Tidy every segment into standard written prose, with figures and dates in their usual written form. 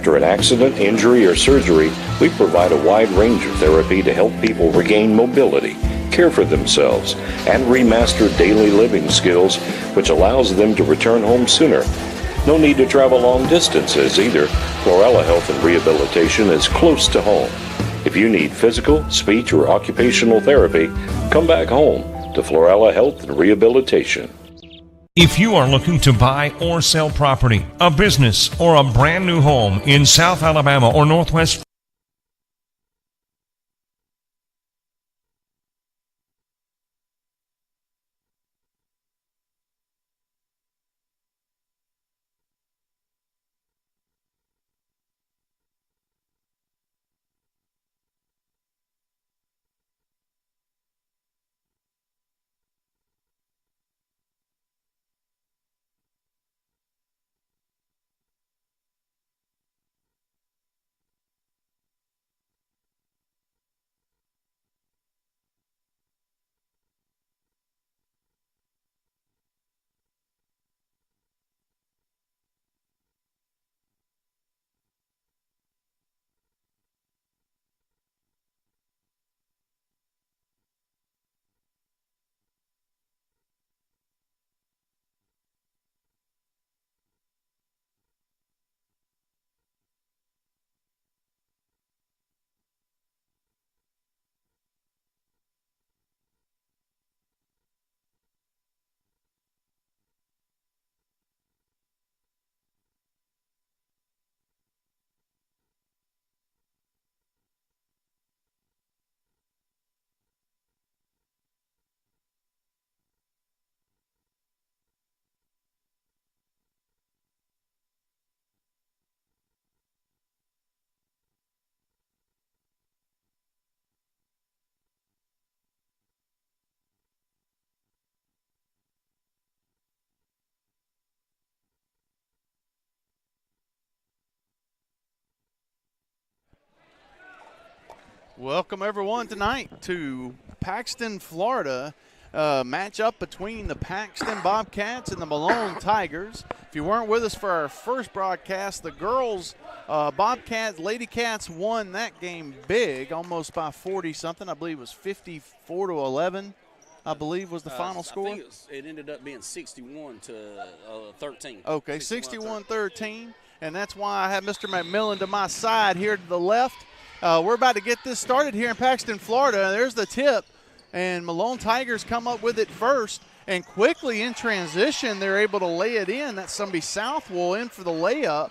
After an accident, injury, or surgery, we provide a wide range of therapy to help people regain mobility, care for themselves, and remaster daily living skills, which allows them to return home sooner. No need to travel long distances either. Florella Health and Rehabilitation is close to home. If you need physical, speech, or occupational therapy, come back home to Florella Health and Rehabilitation. If you are looking to buy or sell property, a business, or a brand new home in South Alabama or Northwest Welcome, everyone, tonight to Paxton, Florida. Matchup between the Paxton Bobcats and the Malone Tigers. If you weren't with us for our first broadcast, the girls, Bobcats, Lady Cats won that game big, almost by 40-something. I believe it was 54-11, I believe was the final score. I think it ended up being 61-13. Okay, 61-13, and that's why I have Mr. McMillan to my side here to the left. We're about to get this started here in Paxton, Florida. There's the tip, and Malone Tigers come up with it first, and quickly in transition, they're able to lay it in. That's somebody Southwell in for the layup.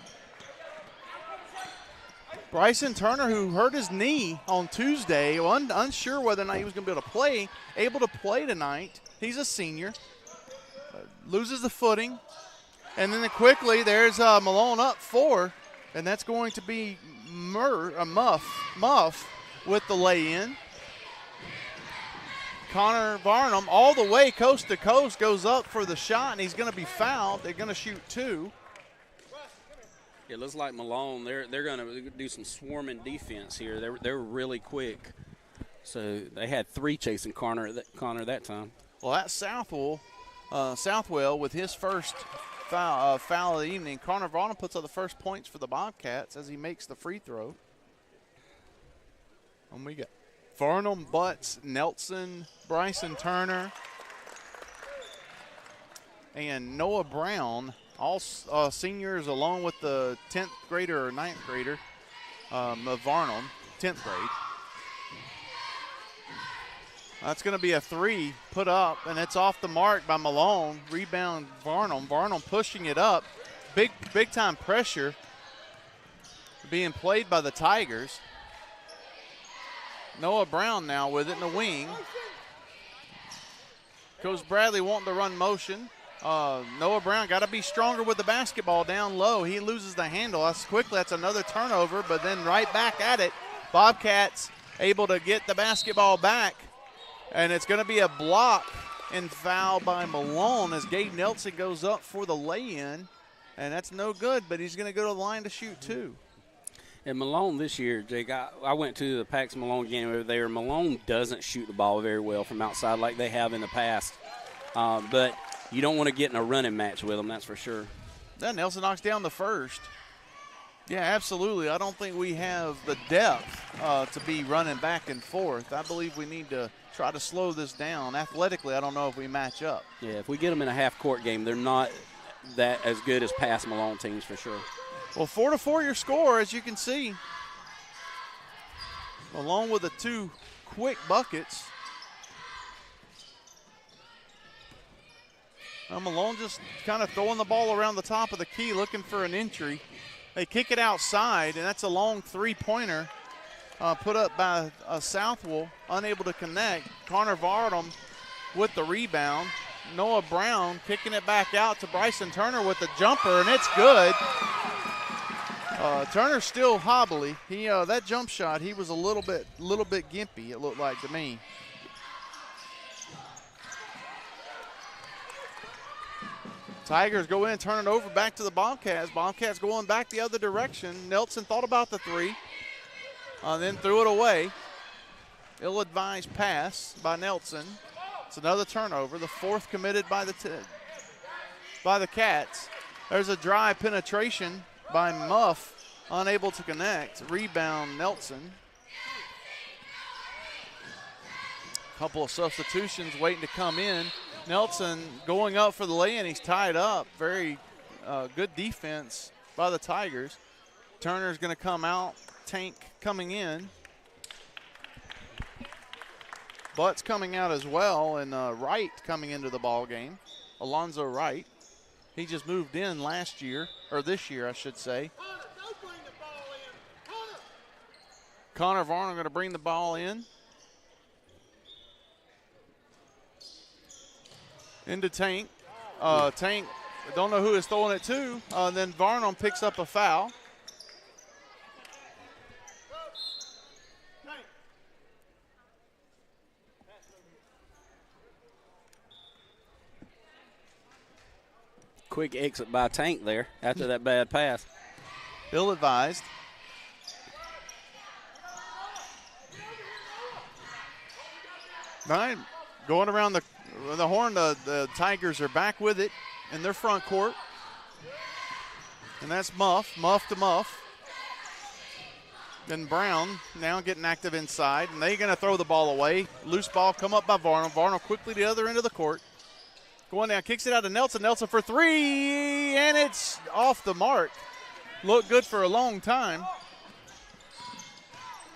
Bryson Turner, who hurt his knee on Tuesday, unsure whether or not he was going to be able to play, able to play tonight. He's a senior. Loses the footing. And then quickly, there's Malone up 4, and that's going to be Muff with the lay-in. Connor Varnum all the way coast to coast goes up for the shot, and he's going to be fouled. They're going to shoot 2. It looks like Malone, they're going to do some swarming defense here. They're really quick. So they had 3 chasing Connor that time. Well, that's Southwell with his first foul of the evening. Connor Varnum puts up the first points for the Bobcats as he makes the free throw. And we got Varnum, Butts, Nelson, Bryson Turner, and Noah Brown, all seniors, along with the 10th grader or 9th grader of Varnum, 10th grade. That's going to be a 3 put up, and it's off the mark by Malone. Rebound Varnum. Varnum pushing it up. Big time pressure being played by the Tigers. Noah Brown now with it in the wing. Coach Bradley wanting to run motion. Noah Brown got to be stronger with the basketball down low. He loses the handle. That's another turnover, but then right back at it. Bobcats able to get the basketball back. And it's going to be a block and foul by Malone as Gabe Nelson goes up for the lay-in. And that's no good, but he's going to go to the line to shoot 2. And Malone this year, Jake, I went to the Pax Malone game over there. Malone doesn't shoot the ball very well from outside like they have in the past. But you don't want to get in a running match with them, that's for sure. Then Nelson knocks down the first. Yeah, absolutely. I don't think we have the depth to be running back and forth. I believe we need to try to slow this down. Athletically, I don't know if we match up. Yeah, if we get them in a half-court game, they're not that as good as past Malone teams for sure. Well, 4-4 your score, as you can see. Along with the 2 quick buckets. Malone just kind of throwing the ball around the top of the key, looking for an entry. They kick it outside, and that's a long 3-pointer put up by Southwell, unable to connect. Connor Varnum with the rebound. Noah Brown kicking it back out to Bryson Turner with the jumper, and it's good. Turner's still hobbly. He that jump shot, he was a little bit gimpy, it looked like to me. Tigers go in, turn it over back to the Bobcats. Bobcats going back the other direction. Nelson thought about the 3, then threw it away. Ill-advised pass by Nelson. It's another turnover, the 4th committed by the Cats. There's a drive penetration by Muff, unable to connect. Rebound Nelson. Couple of substitutions waiting to come in. Nelson going up for the lay-in. He's tied up. Very good defense by the Tigers. Turner's going to come out. Tank coming in. Butts coming out as well, and Wright coming into the ball game. Alonzo Wright. He just moved in last year, or this year, I should say. Connor Varner going to bring the ball in. Into Tank. Tank, don't know who is throwing it to. Then Varnum picks up a foul. Quick exit by Tank there after that bad pass. Ill-advised. Nine going around the horn. The Tigers are back with it in their front court. And that's Muff to Muff. Then Brown now getting active inside, and they're going to throw the ball away. Loose ball come up by Varnum. Varnum quickly to the other end of the court. Going down, kicks it out to Nelson. Nelson for 3, and it's off the mark. Looked good for a long time.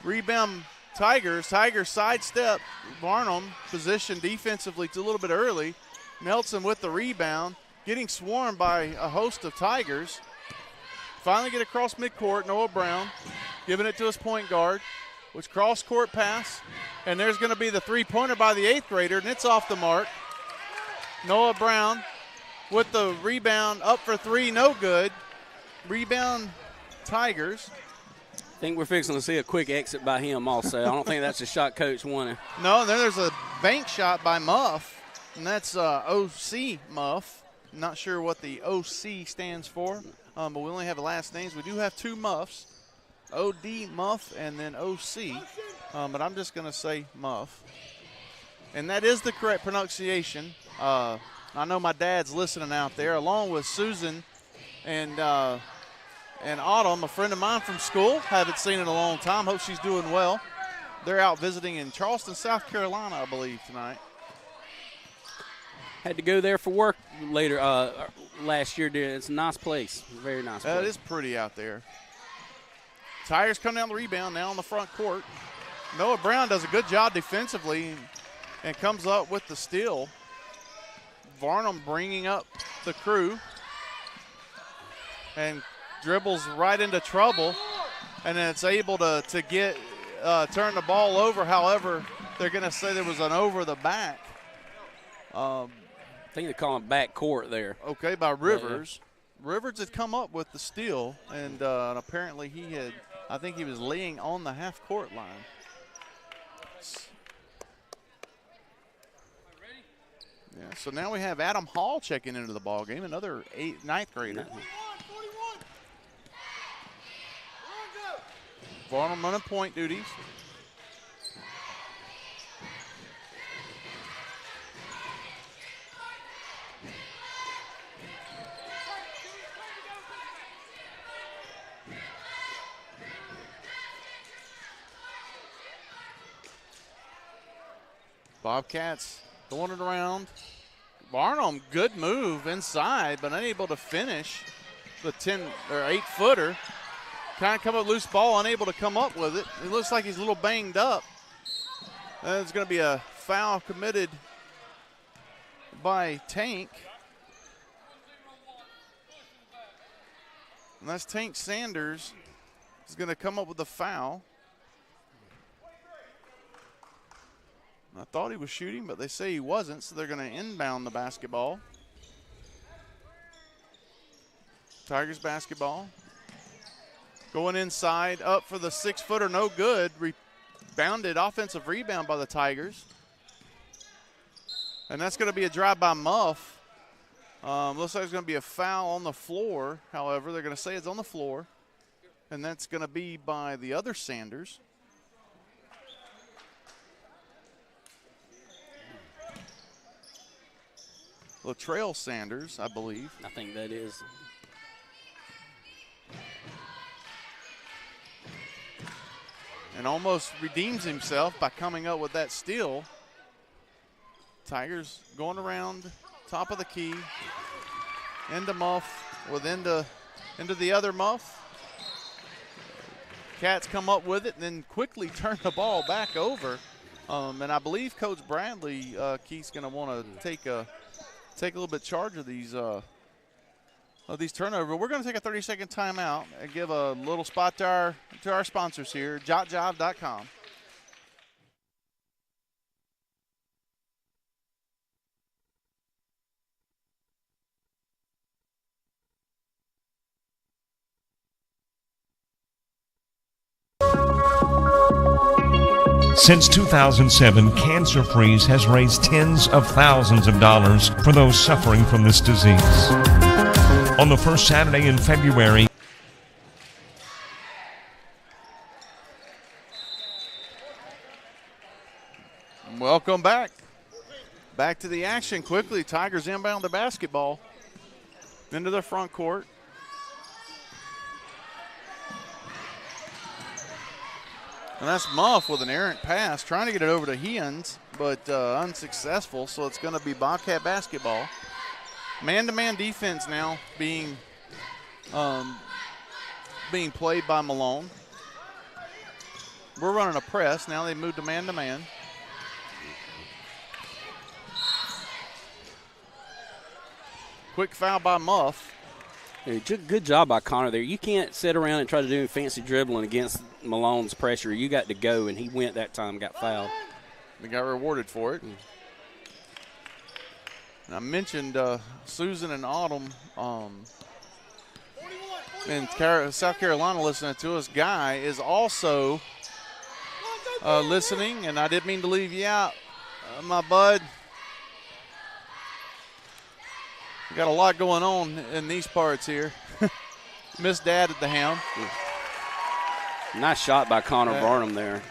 Rebound Tigers. Tigers sidestep. Varnum positioned defensively a little bit early. Nelson with the rebound. Getting swarmed by a host of Tigers. Finally get across midcourt. Noah Brown giving it to his point guard, which cross-court pass. And there's going to be the 3-pointer by the 8th grader, and it's off the mark. Noah Brown with the rebound, up for 3, no good. Rebound Tigers. I think we're fixing to see a quick exit by him also. I don't think that's a shot coach wanted. No, then there's a bank shot by Muff, and that's OC Muff. Not sure what the OC stands for, but we only have the last names. We do have 2 Muffs, OD Muff and then OC, but I'm just going to say Muff. And that is the correct pronunciation. I know my dad's listening out there, along with Susan and Autumn, a friend of mine from school. Haven't seen in a long time. Hope she's doing well. They're out visiting in Charleston, South Carolina, I believe, tonight. Had to go there for work later last year. It's a nice place. Very nice place. It is pretty out there. Tigers come down the rebound now on the front court. Noah Brown does a good job defensively and comes up with the steal. Varnum bringing up the crew and dribbles right into trouble, and then it's able to get turn the ball over. However, they're going to say there was an over the back. I think they call him back court there. Okay, by Rivers. Yeah. Rivers had come up with the steal, and apparently I think he was laying on the half-court line. Yeah, so now we have Adam Hall checking into the ball game, another 9th grader. Varnum running point duties. Bobcats going it around. Barnum, good move inside, but unable to finish the 10 or 8-footer. Kind of come up loose ball, unable to come up with it. It looks like he's a little banged up. There's going to be a foul committed by Tank. And that's Tank Sanders is going to come up with a foul. I thought he was shooting, but they say he wasn't, so they're going to inbound the basketball. Tigers basketball. Going inside, up for the 6-footer, no good. Rebounded, offensive rebound by the Tigers. And that's going to be a drive by Muff. Looks like it's going to be a foul on the floor. However, they're going to say it's on the floor. And that's going to be by the other Sanders. Latrell Sanders, I believe. I think that is. And almost redeems himself by coming up with that steal. Tigers going around top of the key. Into Muff with into the other Muff. Cats come up with it and then quickly turn the ball back over. And I believe Coach Bradley, Keith's going to want to take a little bit charge of these turnovers. We're going to take a 30-second timeout and give a little spot to our sponsors here, JockJive.com. Since 2007, Cancer Freeze has raised tens of thousands of dollars for those suffering from this disease. On the first Saturday in February, welcome back. Back to the action quickly. Tigers inbound the basketball into the front court. And that's Muff with an errant pass, trying to get it over to Heans, but unsuccessful, so it's going to be Bobcat basketball. Man-to-man defense now being played by Malone. We're running a press. Now they moved to man-to-man. Quick foul by Muff. Hey, good job by Connor there. You can't sit around and try to do fancy dribbling against Malone's pressure. You got to go, and he went that time, got fouled. They got rewarded for it. And I mentioned Susan and Autumn in South Carolina listening to us. Guy is also listening, and I didn't mean to leave you out, my bud. We got a lot going on in these parts here. Miss Dad at the helm. Nice shot by Connor Varnum there.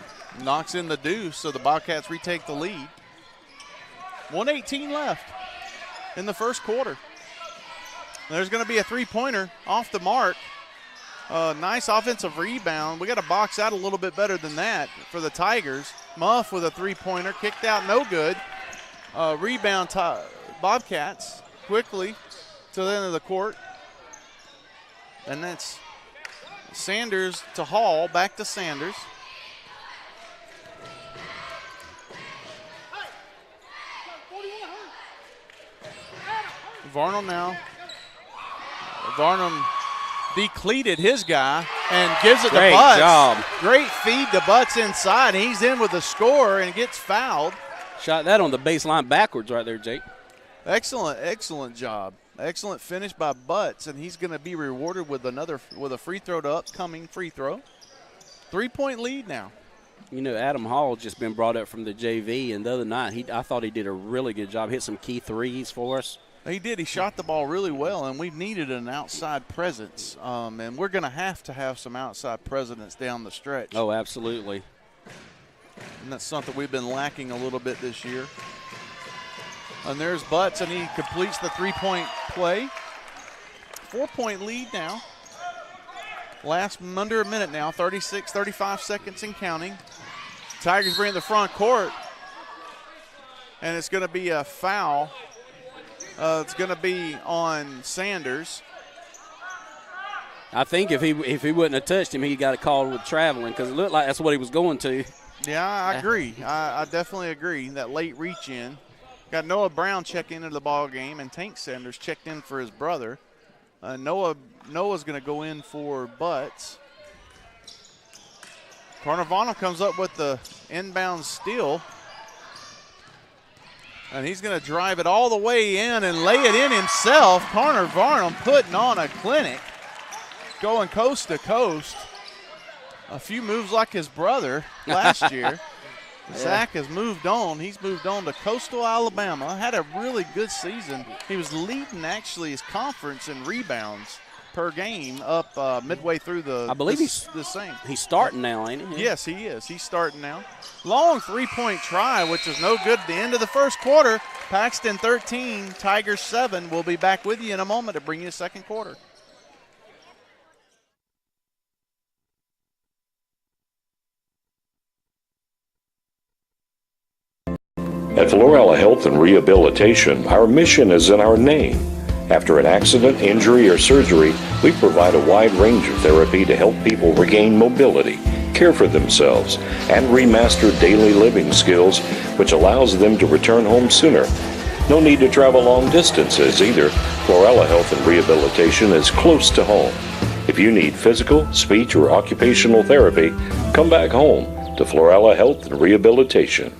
Knocks in the deuce, so the Bobcats retake the lead. 1:18 left in the first quarter. There's going to be a three-pointer off the mark. Nice offensive rebound. We got to box out a little bit better than that for the Tigers. Muff with a three-pointer, kicked out, no good. Rebound, Bobcats quickly to the end of the court. And that's Sanders to Hall, back to Sanders. Varnum now. Varnum decleated his guy and gives it to Butts. Great job. Great feed to Butts inside. He's in with the score and gets fouled. Shot that on the baseline backwards right there, Jake. Excellent job. Excellent finish by Butts, and he's going to be rewarded with a free throw to upcoming free throw. 3-point lead now. You know, Adam Hall just been brought up from the JV, and the other night I thought he did a really good job. Hit some key threes for us. He did. He shot the ball really well, and we needed an outside presence, and we're going to have some outside presence down the stretch. Oh, absolutely. And that's something we've been lacking a little bit this year. And there's Butts, and he completes the three-point play. 4-point lead now. Last under a minute now, 35 seconds and counting. Tigers bring the front court. and it's going to be a foul. It's going to be on Sanders. I think if he wouldn't have touched him, he got a call with traveling because it looked like that's what he was going to. Yeah, I agree. I definitely agree. That late reach in. Got Noah Brown checking into the ball game, and Tank Sanders checked in for his brother. Noah's going to go in for Butts. Carnarvon comes up with the inbound steal. And he's going to drive it all the way in and lay it in himself. Carnarvon putting on a clinic, going coast to coast. A few moves like his brother last year. Yeah. Zach has moved on. He's moved on to Coastal Alabama. Had a really good season. He was leading actually his conference in rebounds per game up midway through the. I believe he's starting now, ain't he? Yes, he is. He's starting now. Long three-point try, which is no good at the end of the first quarter. Paxton 13, Tigers 7. We'll be back with you in a moment to bring you the second quarter. At Florella Health and Rehabilitation, our mission is in our name. After an accident, injury, or surgery, we provide a wide range of therapy to help people regain mobility, care for themselves, and remaster daily living skills, which allows them to return home sooner. No need to travel long distances either. Florella Health and Rehabilitation is close to home. If you need physical, speech, or occupational therapy, come back home to Florella Health and Rehabilitation.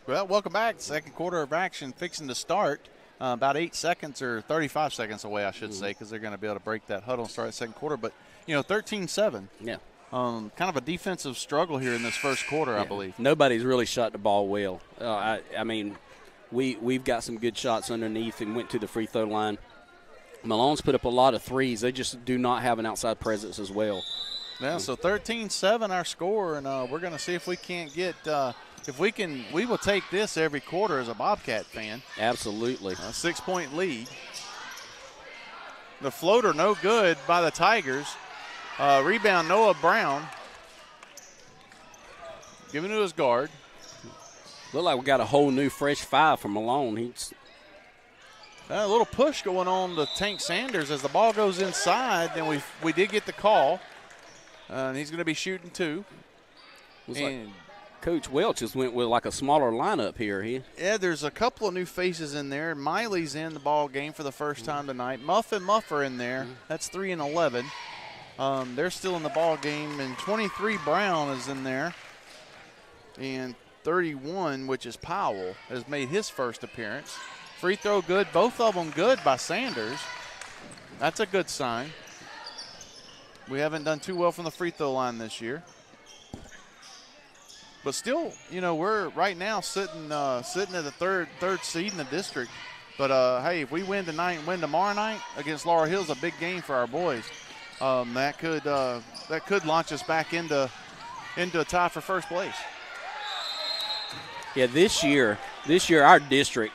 Well, welcome back. Second quarter of action fixing to start. About 8 seconds or 35 seconds away, I should say, because they're going to be able to break that huddle and start the second quarter. But, 13-7. Yeah. Kind of a defensive struggle here in this first quarter, I believe. Nobody's really shot the ball well. I mean, we've got some good shots underneath and went to the free throw line. Malone's put up a lot of threes. They just do not have an outside presence as well. Yeah, so 13-7 our score, and we're going to see if we can't get we will take this every quarter as a Bobcat fan. Absolutely. A 6-point lead. The floater no good by the Tigers. Rebound Noah Brown. Giving to his guard. Look like we got a whole new fresh five from Malone. A little push going on to Tank Sanders as the ball goes inside. Then we did get the call. And he's going to be shooting two. And Coach Welch just went with like a smaller lineup here. Yeah, there's a couple of new faces in there. Miley's in the ball game for the first time tonight. Muff and Muff are in there. That's 3 and 11. They're still in the ball game. And 23 Brown is in there. And 31, which is Powell, has made his first appearance. Free throw good. Both of them good by Sanders. That's a good sign. We haven't done too well from the free throw line this year. But still, we're right now sitting at the third seed in the district. But, hey, if we win tonight and win tomorrow night against Laurel Hills, a big game for our boys. That could launch us back into a tie for first place. Yeah, this year our district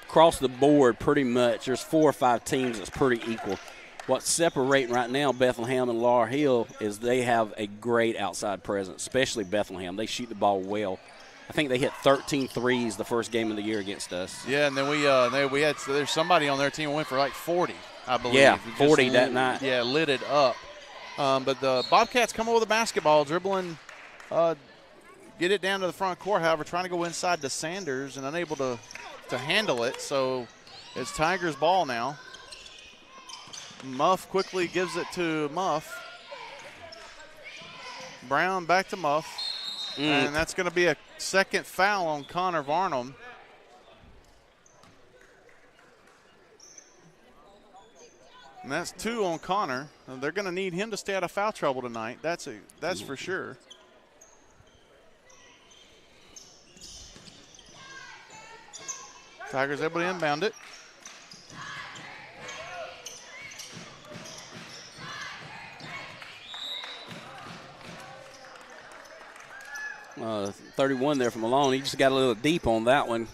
across the board pretty much, there's 4 or 5 teams that's pretty equal. What's separating right now Bethlehem and Laurel Hill is they have a great outside presence, especially Bethlehem. They shoot the ball well. I think they hit 13 threes the first game of the year against us. Yeah, and then we had there's somebody on their team who went for like 40, I believe. Yeah, 40 that night. Yeah, lit it up. But the Bobcats come over with the basketball, dribbling, get it down to the front court. However, trying to go inside to Sanders and unable to handle it. So it's Tigers' ball now. Muff quickly gives it to Muff. Brown back to Muff. And that's going to be a second foul on Connor Varnum. And that's 2 on Connor. They're going to need him to stay out of foul trouble tonight. That's for sure. Tigers able to inbound it. 31 there from Malone. He just got a little deep on that one.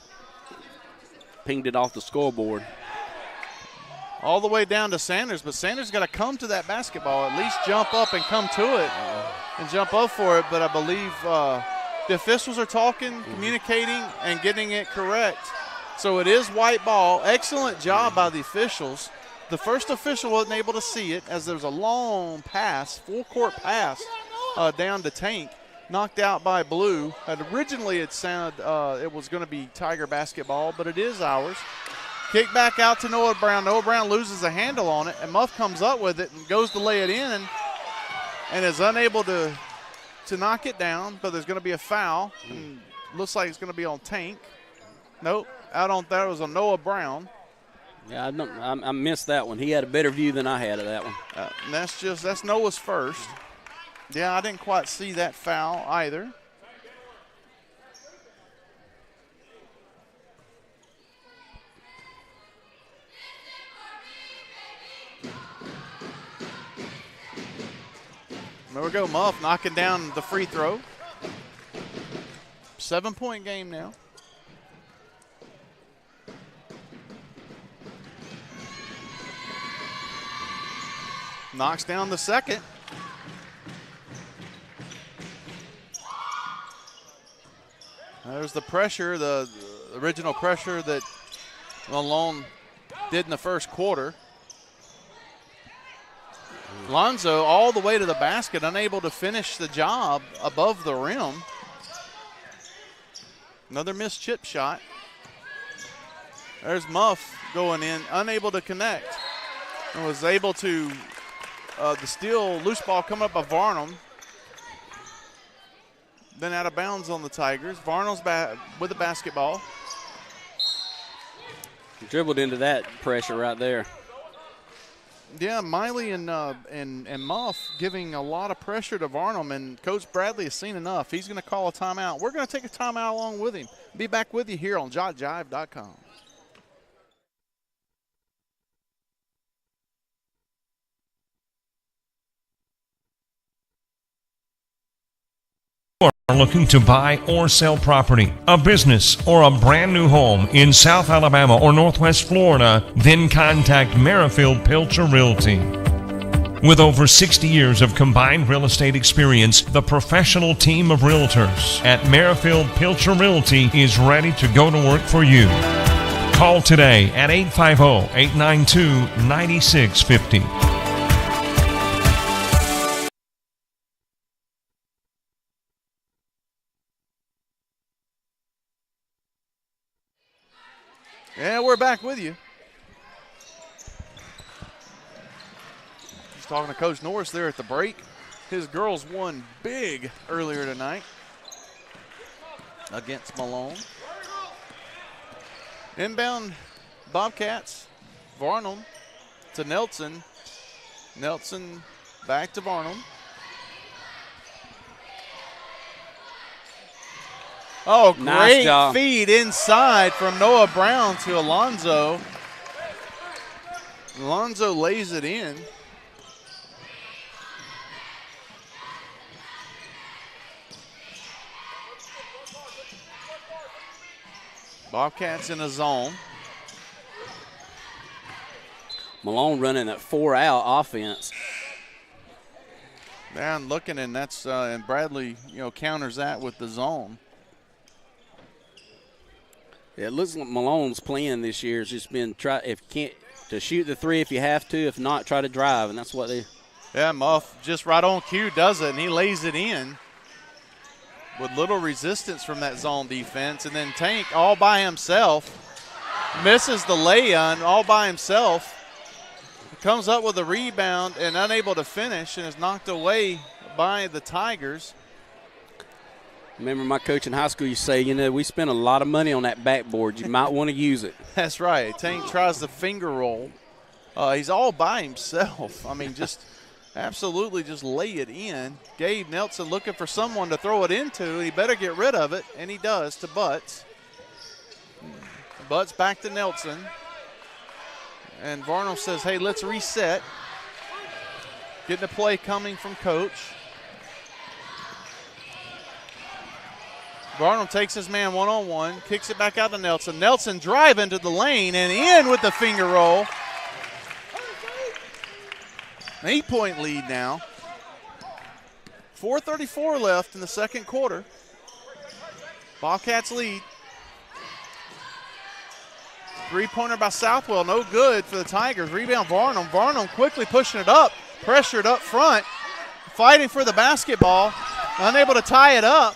pinged it off the scoreboard. All the way down to Sanders, but Sanders got to come to that basketball, at least jump up and come to it and jump up for it. But I believe the officials are talking, communicating, and getting it correct. So it is white ball. Excellent job by the officials. The first official wasn't able to see it as there was a long pass, full-court pass down to Tank, knocked out by Blue. Originally it sounded it was going to be Tiger basketball, but it is ours. Kick back out to Noah Brown. Noah Brown loses a handle on it, and Muff comes up with it and goes to lay it in and is unable to knock it down, but there's going to be a foul. And looks like it's going to be on Tank. Nope, out on that was on Noah Brown. Yeah, I missed that one. He had a better view than I had of that one. And that's Noah's first. Yeah, I didn't quite see that foul either. There we go, Muff knocking down the free throw. 7-point game now. Knocks down the second. There's the pressure, the original pressure that Malone did in the first quarter. Lonzo all the way to the basket, unable to finish the job above the rim. Another missed chip shot. There's Muff going in, unable to connect. And was able to, the steal, loose ball coming up by Varnum. Then out of bounds on the Tigers. Varnum's with the basketball. Dribbled into that pressure right there. Yeah, Miley and Muff giving a lot of pressure to Varnum, and Coach Bradley has seen enough. He's going to call a timeout. We're going to take a timeout along with him. Be back with you here on JockJive.com. Are looking to buy or sell property, a business, or a brand new home in South Alabama or Northwest Florida, then contact Merrifield Pilcher Realty. With over 60 years of combined real estate experience, the professional team of realtors at Merrifield Pilcher Realty is ready to go to work for you. Call today at 850-892-9650. Yeah, we're back with you. Just talking to Coach Norris there at the break. His girls won big earlier tonight against Malone. Inbound Bobcats. Varnum to Nelson. Nelson back to Varnum. Oh, great nice feed inside from Noah Brown to Alonzo. Alonzo lays it in. Bobcats in a zone. Malone running that 4-out offense. Down looking, and that's and Bradley, counters that with the zone. Yeah, it looks like Malone's plan this year has just been if you can't to shoot the three if you have to, if not try to drive, and that's what they. Yeah, Muff just right on cue does it, and he lays it in with little resistance from that zone defense, and then Tank all by himself misses the lay-in all by himself. Comes up with a rebound and unable to finish, and is knocked away by the Tigers. Remember my coach in high school used to say, we spent a lot of money on that backboard. You might want to use it. That's right. Tank tries the finger roll. He's all by himself. I mean, just absolutely just lay it in. Gabe Nelson looking for someone to throw it into. He better get rid of it, and he does to Butts. Butts back to Nelson. And Varnum says, hey, let's reset. Getting a play coming from Coach. Barnum takes his man one-on-one, kicks it back out to Nelson. Nelson drive into the lane and in with the finger roll. An 8-point lead now. 4:34 left in the second quarter. Bobcats lead. Three-pointer by Southwell, no good for the Tigers. Rebound Varnum. Varnum quickly pushing it up, pressured up front, fighting for the basketball, unable to tie it up.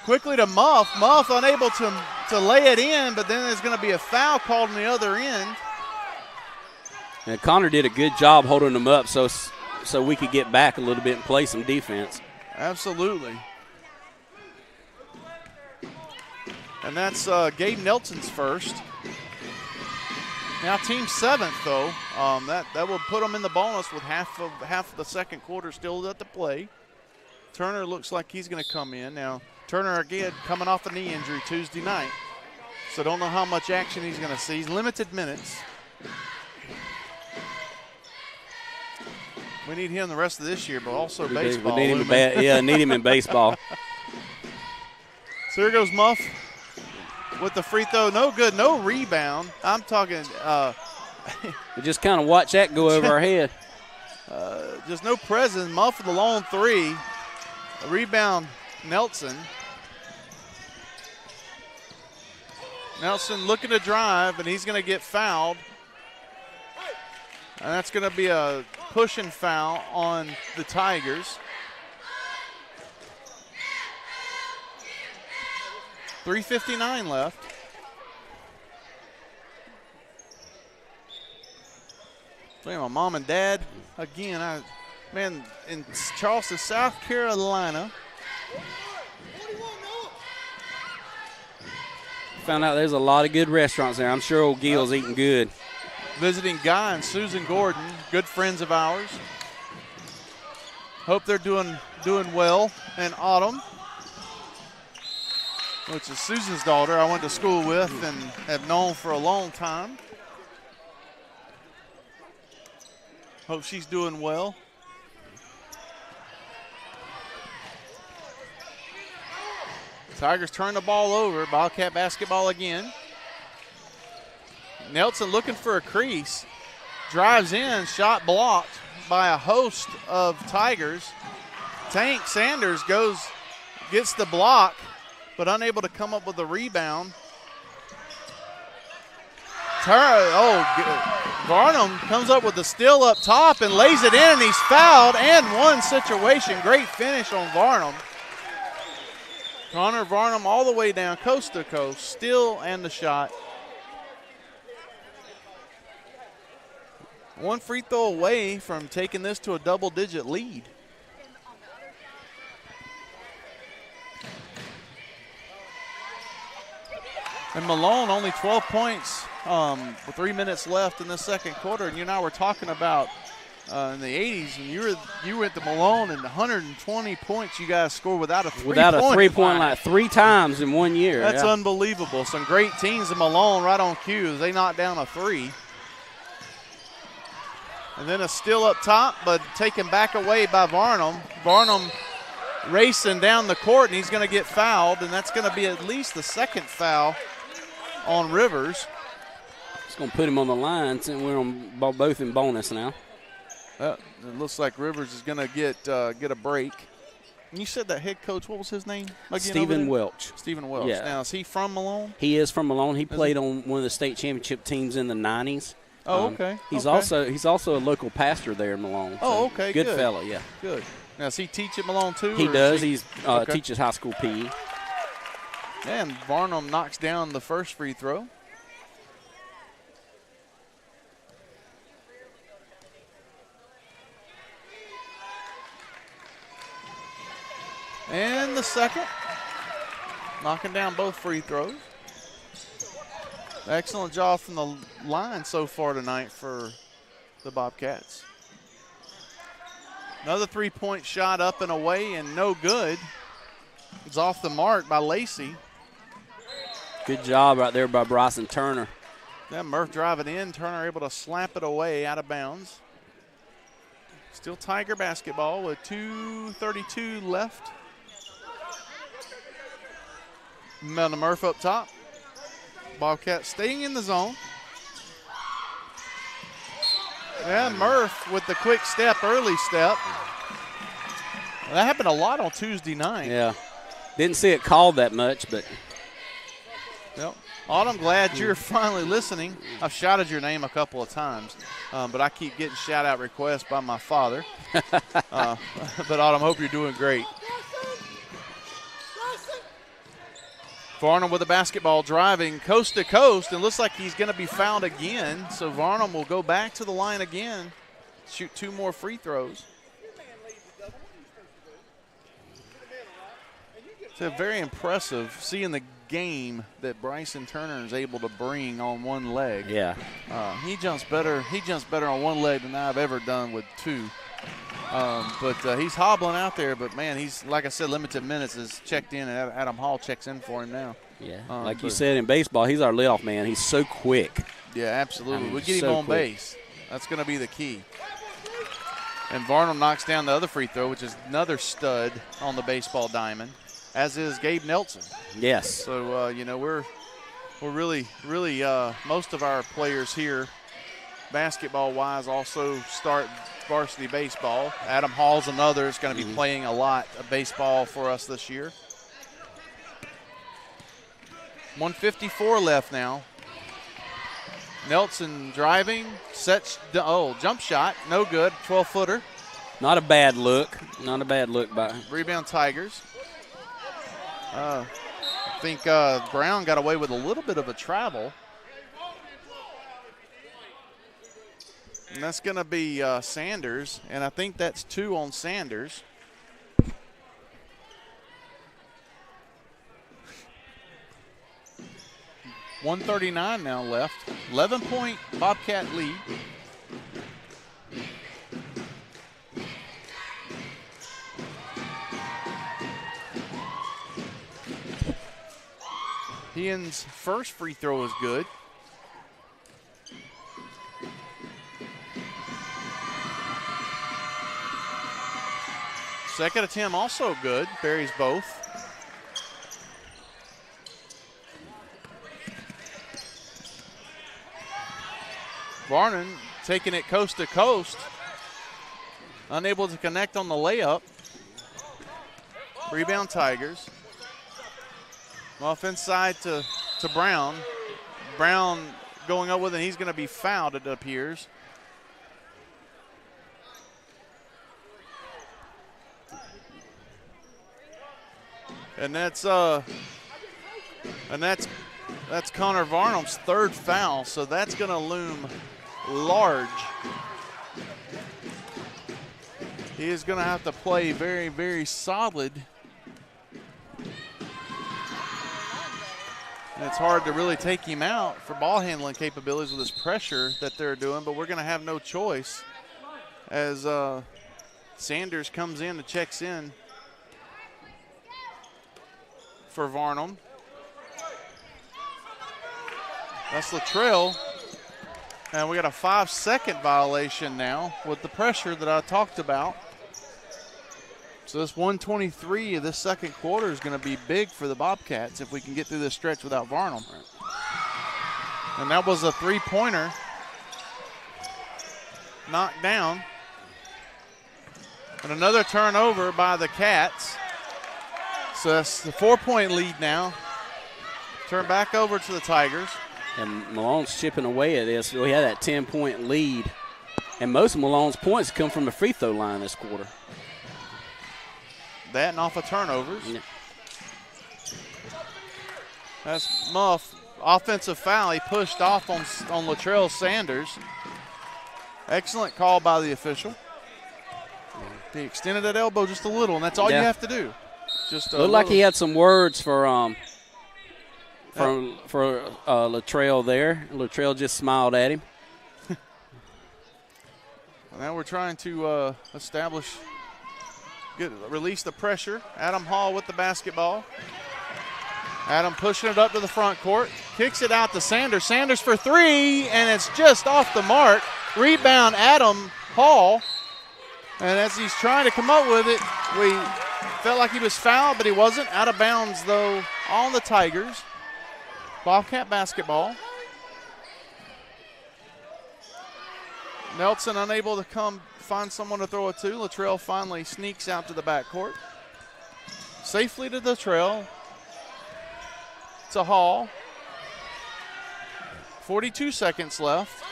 Quickly to Muff. Muff unable to lay it in, but then there's going to be a foul called on the other end. And Connor did a good job holding them up so we could get back a little bit and play some defense. Absolutely. And that's Gabe Nelson's first. Now team seventh, though. That will put them in the bonus with half of the second quarter still to play. Turner looks like he's going to come in. Now, Turner, again, coming off a knee injury Tuesday night. So don't know how much action he's going to see. He's limited minutes. We need him the rest of this year, but also baseball. We need him need him in baseball. So here goes Muff with the free throw. No good, no rebound. I'm talking. We just kind of watch that go over our head. Just no presence. Muff with the lone three. A rebound, Nelson. Nelson looking to drive, and he's going to get fouled. And that's going to be a pushing foul on the Tigers. 3:59 left. Playing my mom and dad again. In Charleston, South Carolina. Found out there's a lot of good restaurants there. I'm sure old Gil's eating good. Visiting Guy and Susan Gordon, good friends of ours. Hope they're doing well in Autumn, which is Susan's daughter I went to school with and have known for a long time. Hope she's doing well. Tigers turn the ball over. Bobcat basketball again. Nelson looking for a crease. Drives in, shot blocked by a host of Tigers. Tank Sanders gets the block, but unable to come up with a rebound. Varnum comes up with the steal up top and lays it in, and he's fouled and one situation. Great finish on Varnum. Connor Varnum all the way down, coast to coast, steal and the shot. One free throw away from taking this to a double-digit lead. And Malone only 12 points with 3 minutes left in the second quarter. And you and I were talking about in the 80s, and you went to Malone and 120 points you guys scored without a three-point line 3 times in 1 year. That's unbelievable. Some great teams in Malone right on cue. They knocked down a three. And then a steal up top, but taken back away by Varnum. Varnum racing down the court, and he's going to get fouled, and that's going to be at least the second foul on Rivers. It's going to put him on the line since we're both in bonus now. It looks like Rivers is going to get a break. And you said that head coach, what was his name again? Stephen Welch. Stephen Welch. Yeah. Now, is he from Malone? He is from Malone. He played on one of the state championship teams in the 90s. Oh, okay. He's also a local pastor there in Malone. Oh, okay. Good fella, yeah. Good. Now, does he teach at Malone too? He does. He teaches high school PE. And Varnum knocks down the first free throw. And the second. Knocking down both free throws. Excellent job from the line so far tonight for the Bobcats. Another three-point shot up and away and no good. It's off the mark by Lacey. Good job right there by Bryson Turner. Then Murph driving in. Turner able to slap it away out of bounds. Still Tiger basketball with 2:32 left. Murph up top. Bobcats staying in the zone. Yeah, Murph with the quick step, early step. That happened a lot on Tuesday night. Yeah. Didn't see it called that much, but. Yep. Autumn, glad you're finally listening. I've shouted your name a couple of times, but I keep getting shout-out requests by my father. But Autumn, hope you're doing great. Varnum with the basketball, driving coast to coast, and looks like he's going to be fouled again. So Varnum will go back to the line again, shoot 2 more free throws. It's very impressive seeing the game that Bryson Turner is able to bring on one leg. Yeah. He jumps better. He jumps better on one leg than I've ever done with 2. But he's hobbling out there. But man, he's, like I said, limited minutes is checked in, and Adam Hall checks in for him now. Yeah. Like you said in baseball, he's our leadoff man. He's so quick. Yeah, absolutely. I mean, we get him so on quick. base. That's going to be the key. And Varnum knocks down the other free throw, which is another stud on the baseball diamond, as is Gabe Nelson. Yes. So, we're really, most of our players here, basketball-wise, also start varsity baseball. Adam Hall's another is going to be playing a lot of baseball for us this year. 1:54 left now. Nelson driving, jump shot, no good, 12-footer. Not a bad look. Not a bad look by. Rebound Tigers. I think Brown got away with a little bit of a travel. And that's going to be Sanders, and I think that's 2 on Sanders. $1:39 now left. 11-point Bobcat lead. Hean's first free throw is good. Second attempt also good. Buries both. Varnon taking it coast to coast. Unable to connect on the layup. Rebound Tigers. Off inside to Brown. Brown going up with it. He's going to be fouled, it appears. And that's Connor Varnum's 3rd foul, so that's going to loom large. He is going to have to play very, very solid. And it's hard to really take him out for ball handling capabilities with this pressure that they're doing, but we're going to have no choice as Sanders comes in and checks in for Varnum. That's Latrell. And we got a 5-second violation now with the pressure that I talked about. So this 1:23 of this second quarter is going to be big for the Bobcats if we can get through this stretch without Varnum. And that was a 3-pointer knocked down. And another turnover by the Cats. So that's the 4-point lead now. Turn back over to the Tigers. And Malone's chipping away at this. We had that 10-point lead. And most of Malone's points come from the free throw line this quarter. That and off of turnovers. Yeah. That's Muff. Offensive foul. He pushed off on Latrell Sanders. Excellent call by the official. He extended that elbow just a little, and that's all you have to do. Just looked like he had some words for Latrell there. Latrell just smiled at him. Now we're trying to release the pressure. Adam Hall with the basketball. Adam pushing it up to the front court. Kicks it out to Sanders. Sanders for 3, and it's just off the mark. Rebound, Adam Hall. And as he's trying to come up with it, we felt like he was fouled, but he wasn't. Out of bounds, though, on the Tigers. Bobcat basketball. Nelson unable to come find someone to throw it to. Latrell finally sneaks out to the backcourt. Safely to the trail. To Hall. 42 seconds left.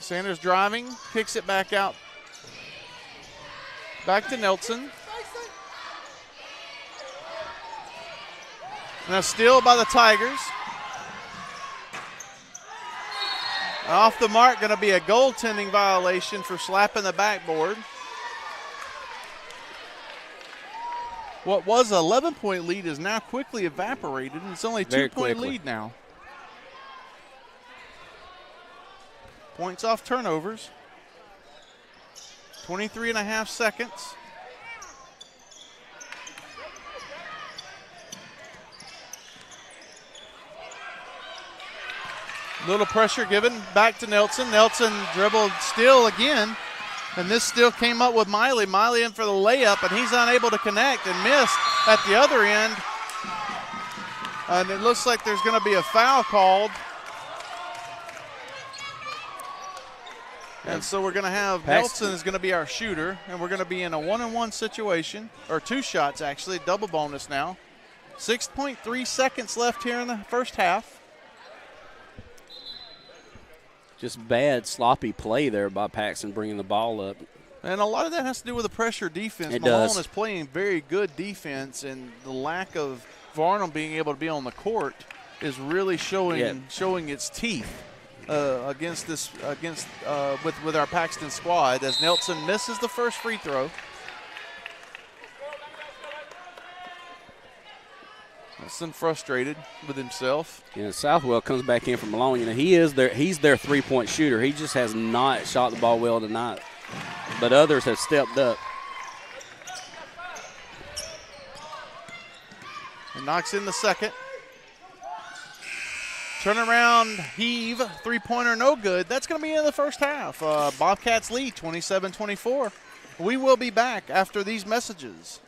Sanders driving, kicks it back out. Back to Nelson. Now steal by the Tigers. Off the mark, going to be a goaltending violation for slapping the backboard. What was an 11-point lead is now quickly evaporated, and it's only a 2-point lead now. Points off turnovers. 23 and a half seconds. Little pressure given back to Nelson. Nelson dribbled still again. And this still came up with Miley. Miley in for the layup, and he's unable to connect and missed at the other end. And it looks like there's going to be a foul called. And so we're going to have Paxton. Nelson is going to be our shooter, and we're going to be in a 1-on-1 situation, or 2 shots actually, double bonus now. 6.3 seconds left here in the first half. Just bad, sloppy play there by Paxton bringing the ball up. And a lot of that has to do with the pressure defense. It Malone does. is playing very good defense, and the lack of Varnum being able to be on the court is really showing its teeth with our Paxton squad as Nelson misses the first free throw. Nelson frustrated with himself. Yeah, Southwell comes back in from Malone. You know, he's their 3-point shooter. He just has not shot the ball well tonight. But others have stepped up. And knocks in the second. Turnaround heave, 3-pointer no good. That's going to be in the first half. Bobcats lead 27-24. We will be back after these messages.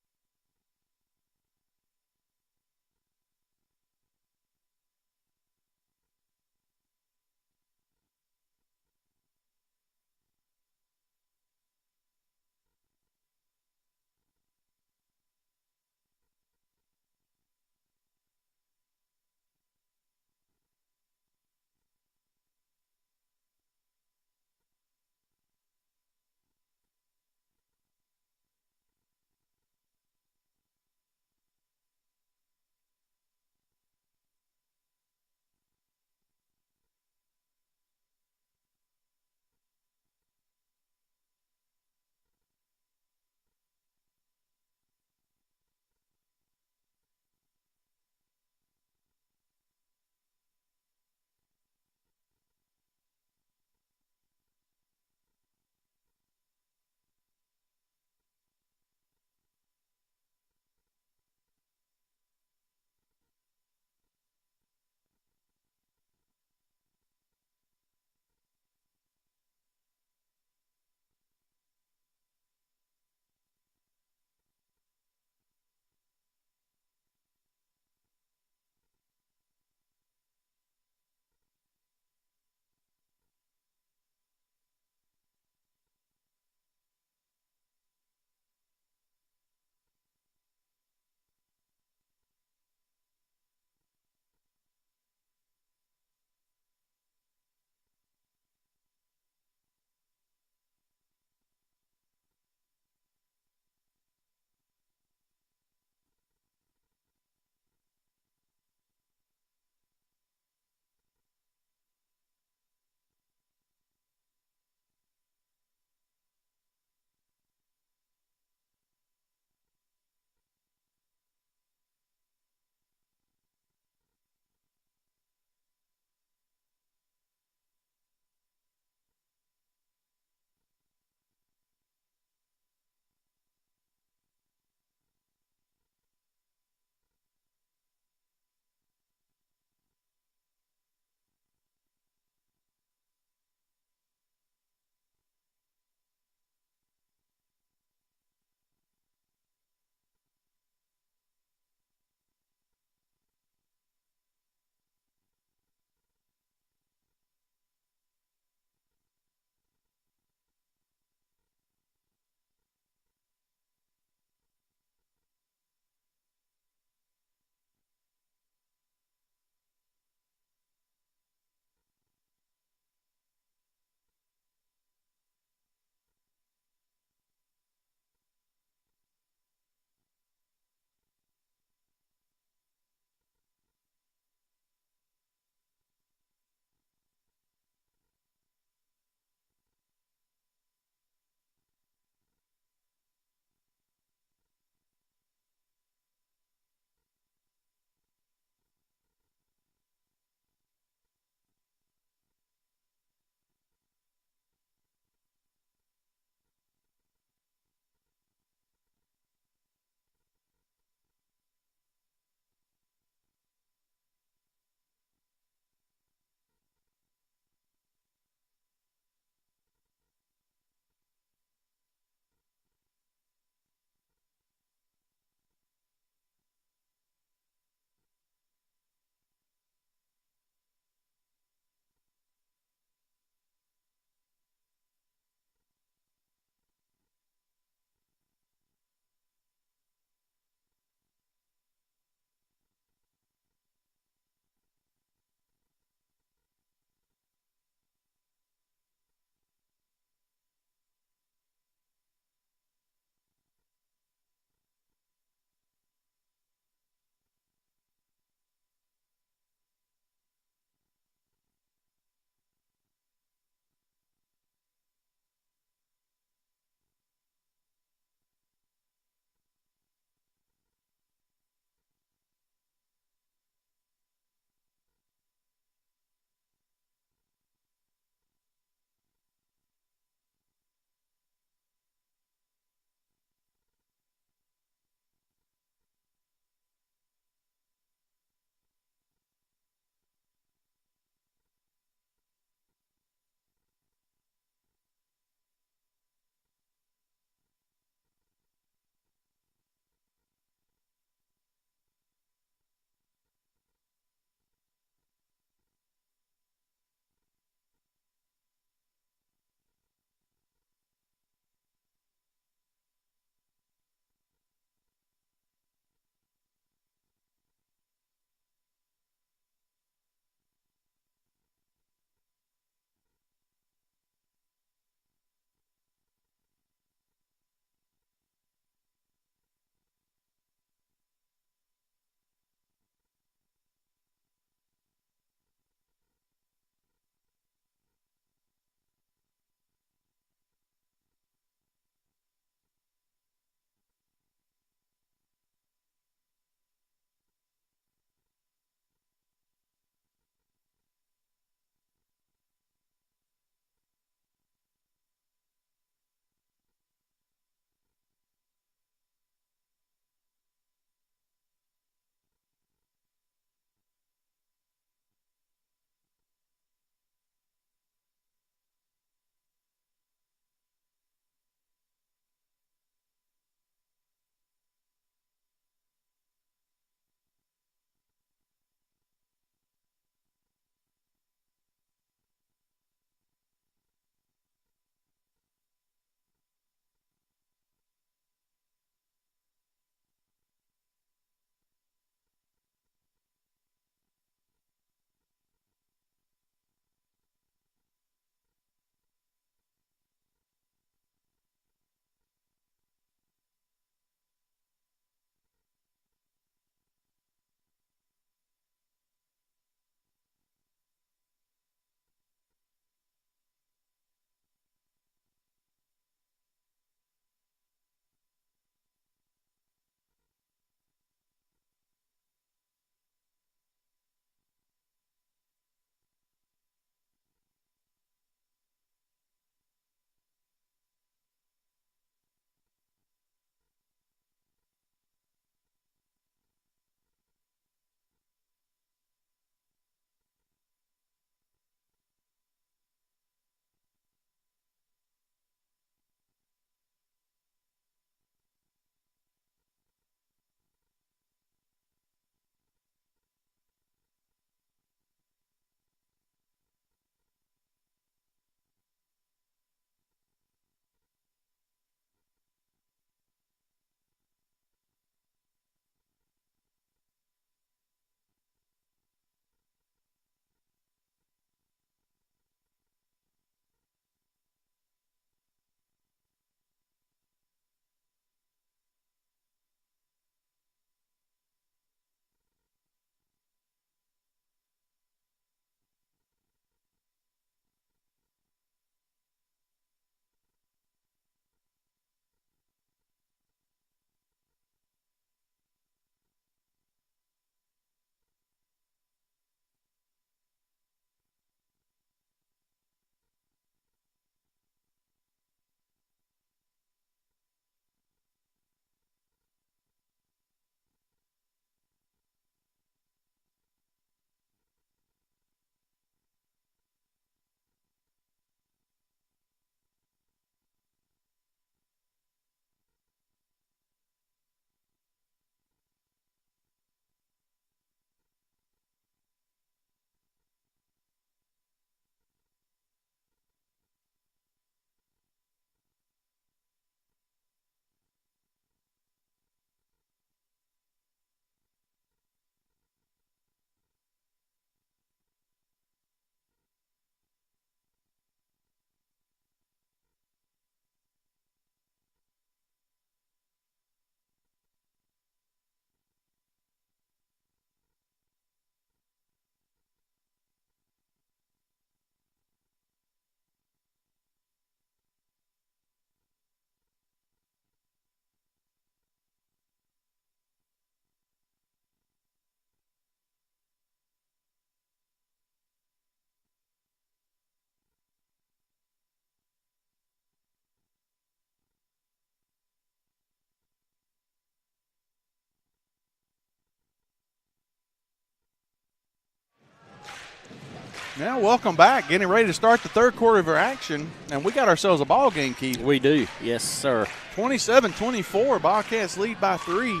Now, welcome back. Getting ready to start the third quarter of our action, and we got ourselves a ball game, Keith. We do. Yes, sir. 27-24. Bobcats lead by 3.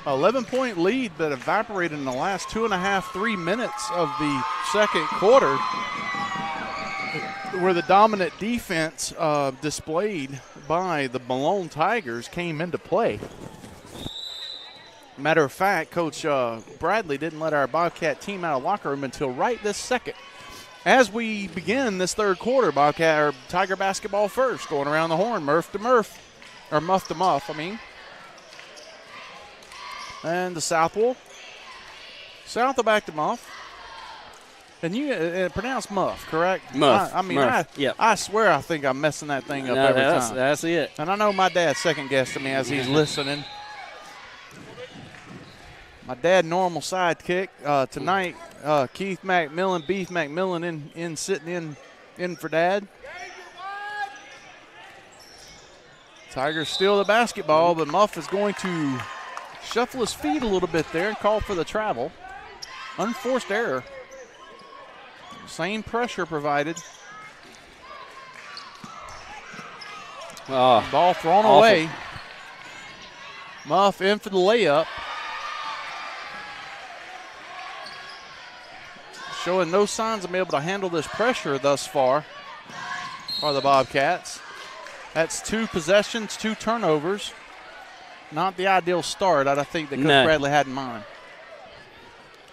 11-point lead that evaporated in the last 3 minutes of the second quarter, where the dominant defense displayed by the Malone Tigers came into play. Matter of fact, Coach Bradley didn't let our Bobcat team out of the locker room until right this second. As we begin this third quarter, Bobcat or Tiger basketball first, going around the horn, Murph to Murph, or Muff to Muff, I mean. And the Southwell. Southwell back to Muff. And you pronounce Muff, correct? Muff. Yep. I swear I think I'm messing that thing up every time. That's it. And I know my dad's second guessing me as he's listening. My dad, normal sidekick tonight. Keith McMillan, Beef McMillan sitting in for Dad. Tigers steal the basketball, but Muff is going to shuffle his feet a little bit there and call for the travel. Unforced error. Same pressure provided. Ball thrown away. Muff in for the layup. Showing no signs of being able to handle this pressure thus far are the Bobcats. That's 2 possessions, 2 turnovers. Not the ideal start I think that Coach Bradley had in mind.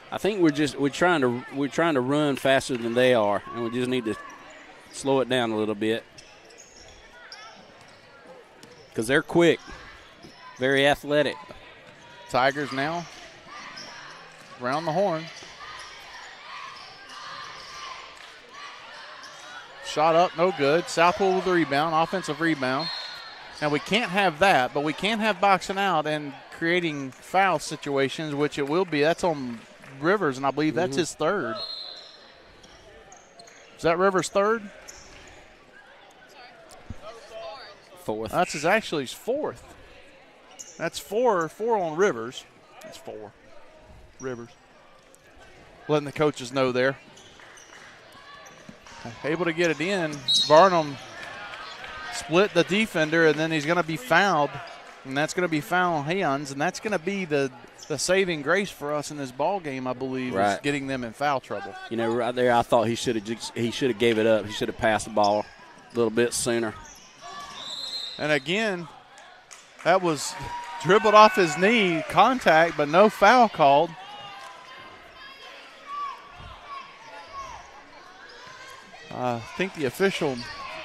I think we're trying to run faster than they are, and we just need to slow it down a little bit because they're quick, very athletic. Tigers now around the horn. Shot up, no good. Southwell with the rebound, offensive rebound. Now we can't have that, but we can have boxing out and creating foul situations, which it will be. That's on Rivers, and I believe that's his third. Is that Rivers' third? Fourth. That's actually his fourth. That's four on Rivers. That's 4. Rivers. Letting the coaches know there. Able to get it in. Barnum split the defender, and then he's going to be fouled, and that's going to be foul hands, and that's going to be the saving grace for us in this ball game, I believe, is getting them in foul trouble. You know, right there, I thought he should have gave it up. He should have passed the ball a little bit sooner. And again, that was dribbled off his knee, contact, but no foul called. I think the official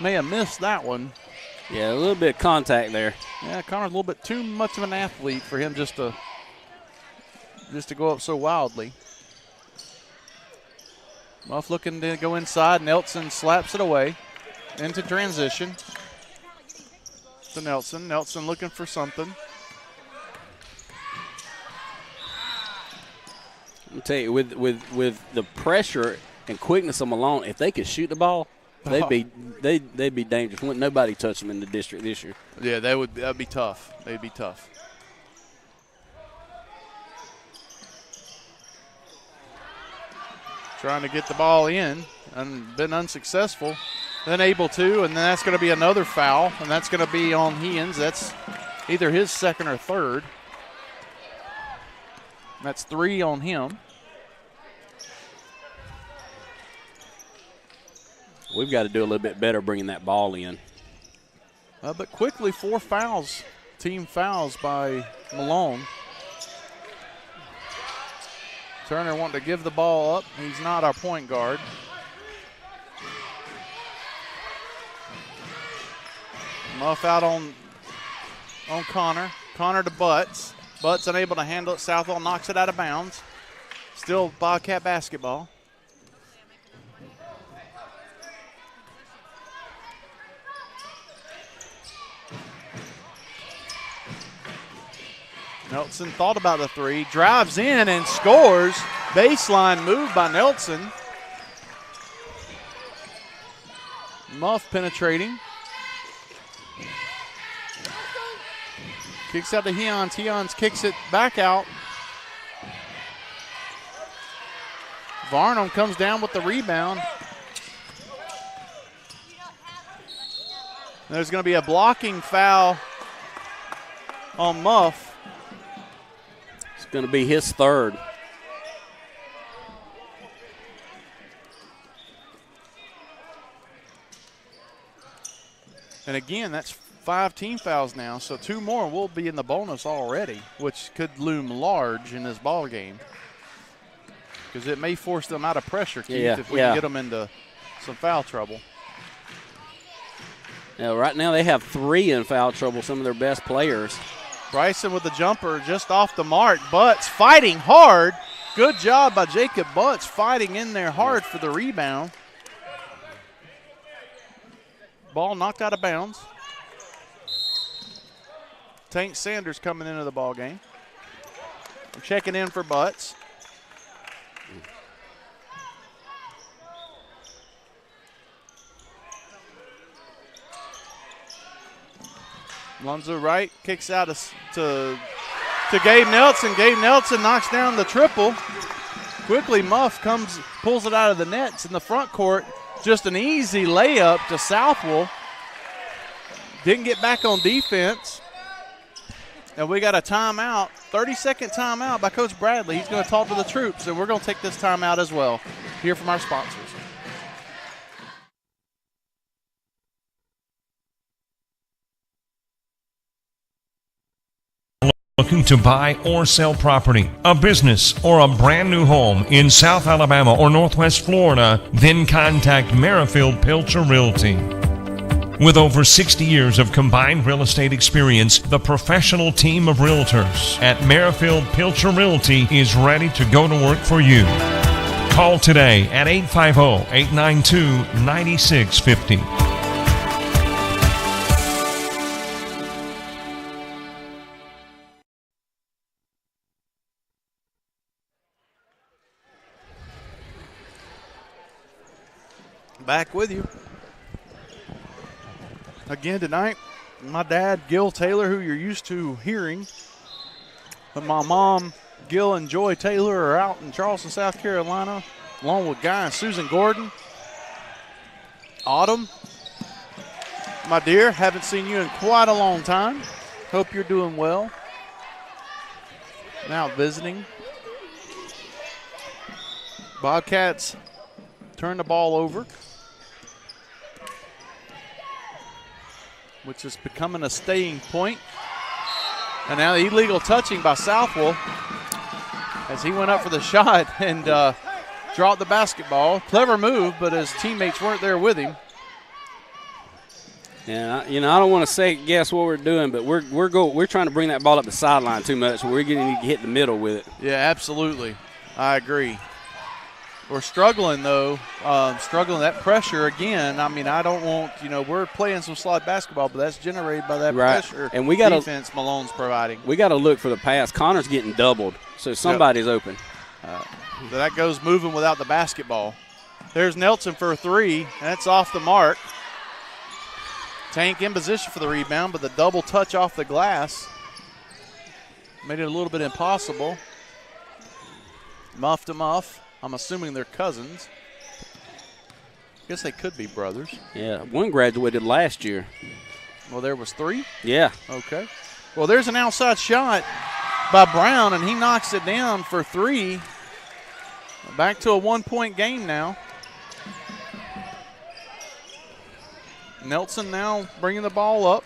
may have missed that one. Yeah, a little bit of contact there. Yeah, Connor's a little bit too much of an athlete for him just to go up so wildly. Muff looking to go inside. Nelson slaps it away into transition. To Nelson. Nelson looking for something. I'll tell you, with the pressure and quickness of Malone, if they could shoot the ball, they'd be dangerous. Wouldn't nobody touch them in the district this year. Yeah, that'd be tough. They'd be tough. Trying to get the ball in and been unsuccessful. Then able to, and then that's going to be another foul, and that's going to be on Heans. That's either his second or third. That's 3 on him. We've got to do a little bit better bringing that ball in. But quickly, 4 fouls, team fouls by Malone. Turner wanting to give the ball up. He's not our point guard. Muff out on Connor. Connor to Butts. Butts unable to handle it. Southwell knocks it out of bounds. Still Bobcat basketball. Nelson thought about the 3, drives in and scores. Baseline move by Nelson. Muff penetrating. Kicks out to Heons. Heons kicks it back out. Varnum comes down with the rebound. There's going to be a blocking foul on Muff. It's going to be his third. And again, that's 5 team fouls now, so 2 more will be in the bonus already, which could loom large in this ball game. Because it may force them out of pressure, Keith, if we can get them into some foul trouble. Now, right now they have 3 in foul trouble, some of their best players. Bryson with the jumper just off the mark. Butts fighting hard. Good job by Jacob Butts fighting in there hard for the rebound. Ball knocked out of bounds. Tank Sanders coming into the ball game. I'm checking in for Butts. Lonzo Wright kicks out to Gabe Nelson. Gabe Nelson knocks down the triple. Quickly, Muff pulls it out of the nets in the front court. Just an easy layup to Southwell. Didn't get back on defense. And we got a timeout, 30-second timeout by Coach Bradley. He's going to talk to the troops, and we're going to take this timeout as well. Hear from our sponsors. Looking to buy or sell property, a business, or a brand new home in South Alabama or Northwest Florida, then contact Merrifield Pilcher Realty. With over 60 years of combined real estate experience, the professional team of realtors at Merrifield Pilcher Realty is ready to go to work for you. Call today at 850-892-9650. Back with you. Again tonight, my dad, Gil Taylor, who you're used to hearing, and my mom, Gil and Joy Taylor, are out in Charleston, South Carolina, along with Guy and Susan Gordon. Autumn, my dear, haven't seen you in quite a long time. Hope you're doing well. Now visiting. Bobcats turn the ball over, which is becoming a staying point. And now the illegal touching by Southwell as he went up for the shot and dropped the basketball. Clever move, but his teammates weren't there with him. Yeah, I don't want to say guess what we're doing, but we're trying to bring that ball up the sideline too much. We're going to hit the middle with it. Yeah, absolutely. I agree. We're struggling, though, that pressure again. I mean, I don't want, we're playing some slot basketball, but that's generated by that pressure and we gotta, defense Malone's providing. We got to look for the pass. Connor's getting doubled, so somebody's open. That goes moving without the basketball. There's Nelson for a 3. That's off the mark. Tank in position for the rebound, but the double touch off the glass made it a little bit impossible. Muff to Muff. I'm assuming they're cousins. Guess they could be brothers. Yeah, one graduated last year. Well, there was 3? Yeah. Okay. Well, there's an outside shot by Brown, and he knocks it down for 3. Back to a 1-point game now. Nelson now bringing the ball up.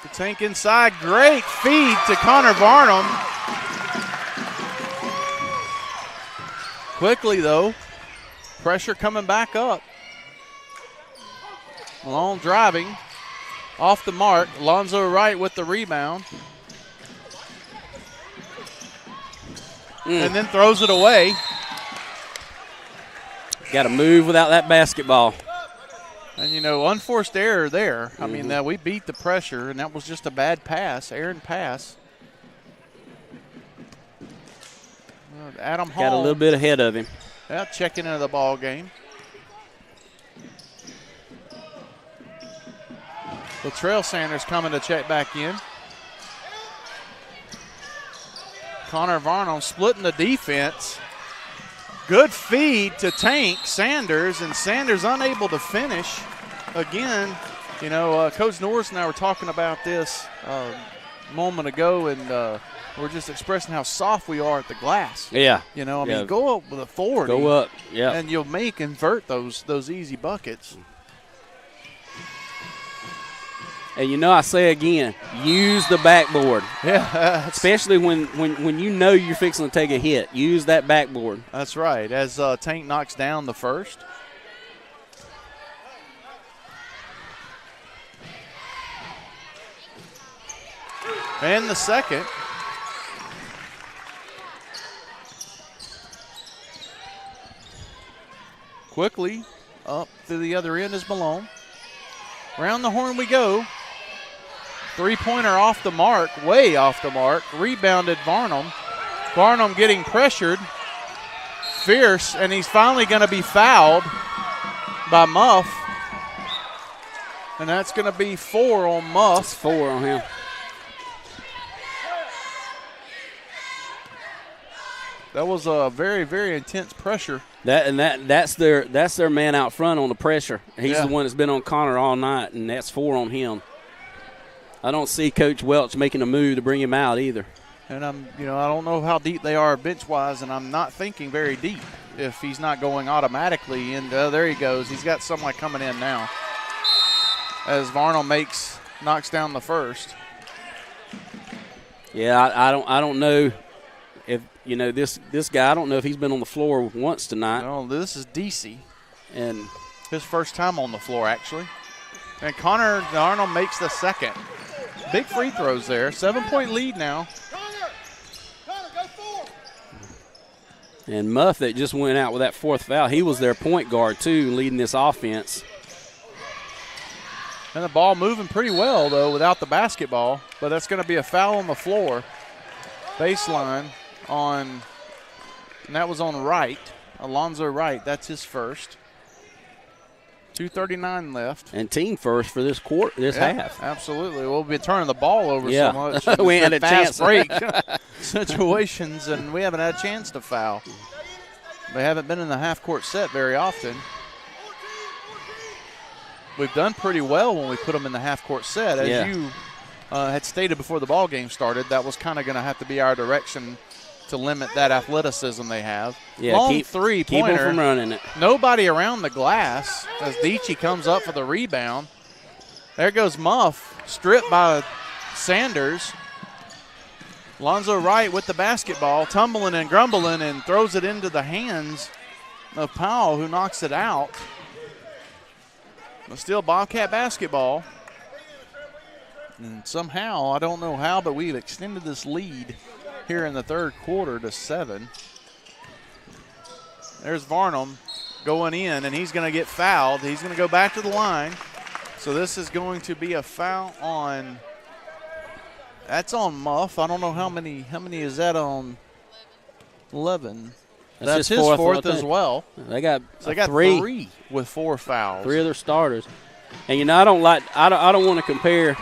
The Tank inside, great feed to Connor Varnum. Quickly though, pressure coming back up. Malone driving, off the mark. Lonzo Wright with the rebound. And then throws it away. Got to move without that basketball. And, unforced error there. I mean, we beat the pressure, and that was just a bad pass, errant pass. Adam Hall. Got a little bit ahead of him. Yeah, checking into the ball game. Latrell Sanders coming to check back in. Connor Varnum splitting the defense. Good feed to Tank Sanders, and Sanders unable to finish. Again, you know, Coach Norris and I were talking about this a moment ago, and we're just expressing how soft we are at the glass. Yeah. You know, I mean, go up with a 40. Go up, yeah. And you'll convert those easy buckets. And you know, I say again, use the backboard. Yeah. Especially when you know you're fixing to take a hit. Use that backboard. That's right. As Tank knocks down the first. And the second. Quickly up to the other end is Malone. Around the horn we go. Three-pointer off the mark, way off the mark. Rebounded Varnum. Varnum getting pressured. Fierce, and he's finally going to be fouled by Muff. And that's going to be 4 on Muff. That's 4 on him. That was a very, very intense pressure. That's their man out front on the pressure. He's the one that's been on Connor all night, and that's 4 on him. I don't see Coach Welch making a move to bring him out either. And I don't know how deep they are bench-wise, and I'm not thinking very deep if he's not going automatically. And there he goes. He's got somebody coming in now as Varnum knocks down the first. Yeah, I don't know if this guy. I don't know if he's been on the floor once tonight. No, this is DC, and his first time on the floor actually. And Connor Varnum makes the second. Big free throws there. 7-point lead now. And Muff that just went out with that 4th foul. He was their point guard too, leading this offense. And the ball moving pretty well though without the basketball. But that's going to be a foul on the floor. Baseline on, and that was on Wright. Alonzo Wright, that's his first. 2:39 left. And team first for this half. Absolutely. We'll be turning the ball over so much. We had a chance. Break situations, and we haven't had a chance to foul. They haven't been in the half-court set very often. We've done pretty well when we put them in the half-court set. As you had stated before the ball game started, that was kind of going to have to be our direction to limit that athleticism they have. Yeah, long three-pointer. Keep them from running it. Nobody around the glass as Dietschy comes up for the rebound. There goes Muff, stripped by Sanders. Lonzo Wright with the basketball, tumbling and grumbling, and throws it into the hands of Powell, who knocks it out. But still Bobcat basketball. And somehow, I don't know how, but we've extended this lead here in the third quarter to 7. There's Varnum going in, and he's going to get fouled. He's going to go back to the line. So this is going to be a foul on – that's on Muff. I don't know how many is that on 11. That's his fourth as well. They got 3 with 4 fouls. 3 of their starters. And I don't want to compare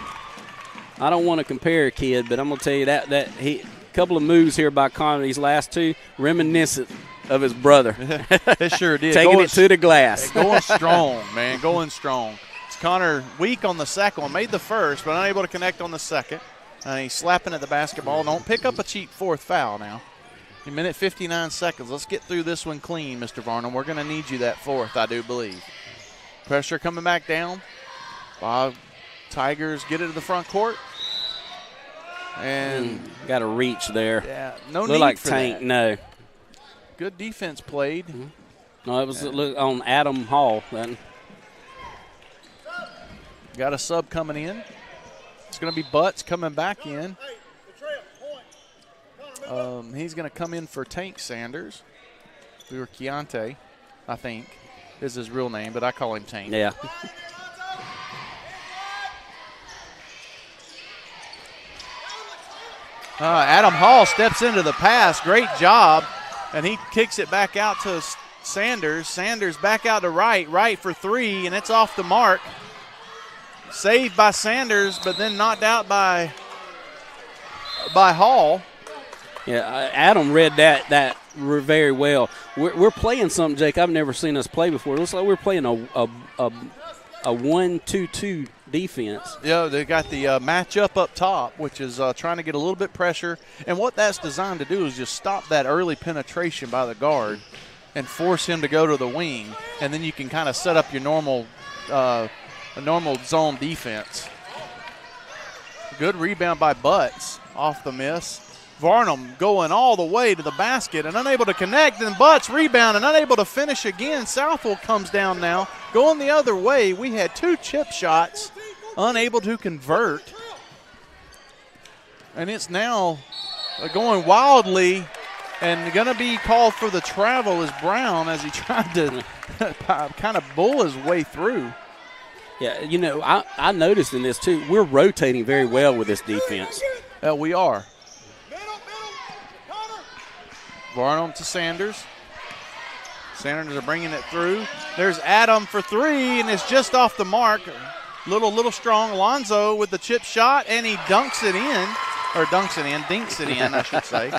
a kid, but I'm going to tell you that he – couple of moves here by Connor, these last 2, reminiscent of his brother. It sure did. Taking it to the glass. Going strong, man, going strong. It's Connor weak on the second one. Made the first, but unable to connect on the second. And he's slapping at the basketball. Don't pick up a cheap 4th foul now. A minute 59 seconds. Let's get through this one clean, Mr. Varnum. We're going to need you that 4th, I do believe. Pressure coming back down. Tigers get it to the front court. And got a reach there. Yeah, no need like for Tank, that. No. Good defense played. Mm-hmm. No, it was on Adam Hall. Got a sub coming in. It's going to be Butts coming back in. He's going to come in for Tank Sanders. Or Keontae, I think, is his real name, but I call him Tank. Yeah. Adam Hall steps into the pass. Great job. And he kicks it back out to Sanders. Sanders back out to Wright. Wright for 3, and it's off the mark. Saved by Sanders, but then knocked out by Hall. Yeah, Adam read that very well. We're playing something, Jake, I've never seen us play before. It looks like we're playing a 1-2-2 defense. Yeah, they got the matchup up top, which is trying to get a little bit pressure. And what that's designed to do is just stop that early penetration by the guard and force him to go to the wing. And then you can kind of set up your normal zone defense. Good rebound by Butts off the miss. Varnum going all the way to the basket and unable to connect. Then Butts rebound and unable to finish again. Southwell comes down now. Going the other way, we had 2 chip shots, unable to convert. And it's now going wildly and going to be called for the travel as Brown as he tried to kind of bull his way through. Yeah, I noticed in this too, we're rotating very well with this defense. We are. Varnum to Sanders. Sanders are bringing it through. There's Adam for 3, and it's just off the mark. Little strong. Alonzo with the chip shot, and he dinks it in, I should say.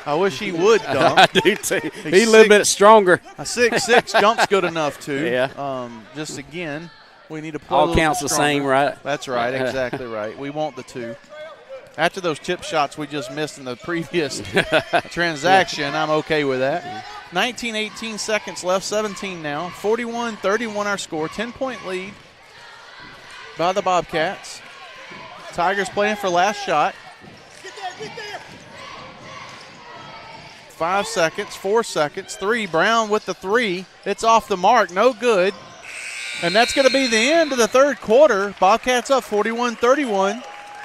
I wish he would dunk. I do too. He's a little bit stronger. A 6'6" jump's good enough too. Yeah. Just again, we need to play all counts the same, right? That's right, exactly right. We want the 2. After those chip shots we just missed in the previous transaction, I'm okay with that. 18 seconds left, 17 now. 41-31 our score, 10-point lead by the Bobcats. Tigers playing for last shot. 5 seconds, 4 seconds, 3. Brown with the 3. It's off the mark, no good. And that's going to be the end of the third quarter. Bobcats up 41-31.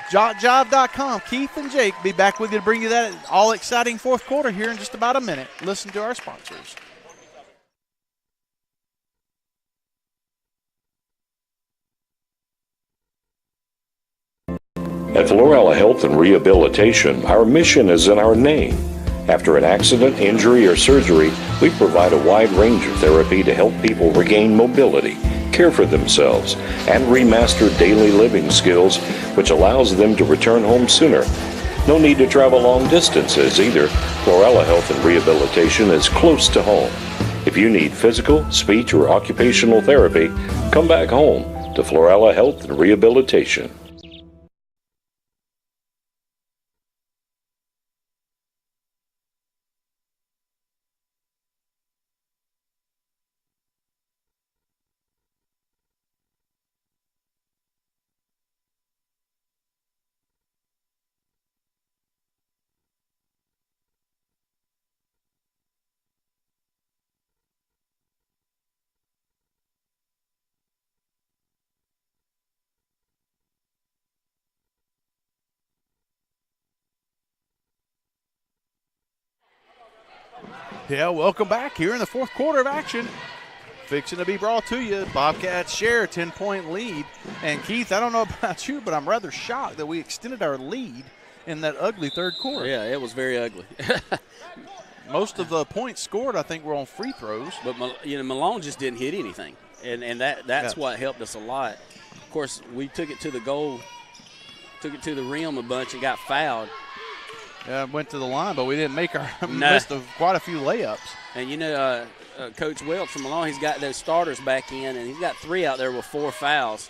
JockJive.com. Keith and Jake be back with you to bring you that all-exciting fourth quarter here in just about a minute. Listen to our sponsors. At Florella Health and Rehabilitation, our mission is in our name. After an accident, injury, or surgery, we provide a wide range of therapy to help people regain mobility, care for themselves, and remaster daily living skills, which allows them to return home sooner. No need to travel long distances either. Florella Health and Rehabilitation is close to home. If you need physical, speech, or occupational therapy, come back home to Florella Health and Rehabilitation. Yeah, welcome back here in the fourth quarter of action. Fixing to be brought to you. Bobcats share a 10-point lead. And Keith, I don't know about you, but I'm rather shocked that we extended our lead in that ugly third quarter. Yeah, it was very ugly. Most of the points scored, I think, were on free throws. But Malone just didn't hit anything, and that's what helped us a lot. Of course, we took it to the goal, took it to the rim a bunch, and got fouled. Yeah, went to the line, but we didn't make our missed quite a few layups. And Coach Welch from Malone, he's got those starters back in, and he's got 3 out there with 4 fouls.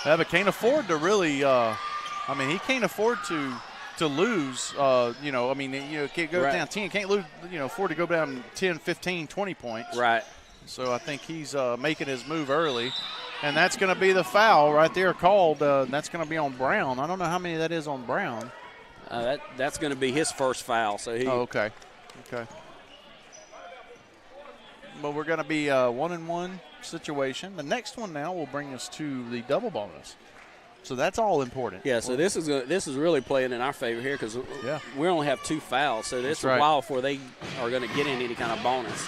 Yeah, but can't afford to really. He can't afford to lose. Can't go down 10. Can't lose. Afford to go down 10, 15, 20 points. Right. So I think he's making his move early, and that's going to be the foul right there called. That's going to be on Brown. I don't know how many that is on Brown. That's going to be his first foul. So he. Oh, okay. But we're going to be 1-1 situation. The next one now will bring us to the double bonus. So that's all important. Yeah. So this is really playing in our favor here because we only have 2 fouls. So this is a while before they are going to get in any kind of bonus.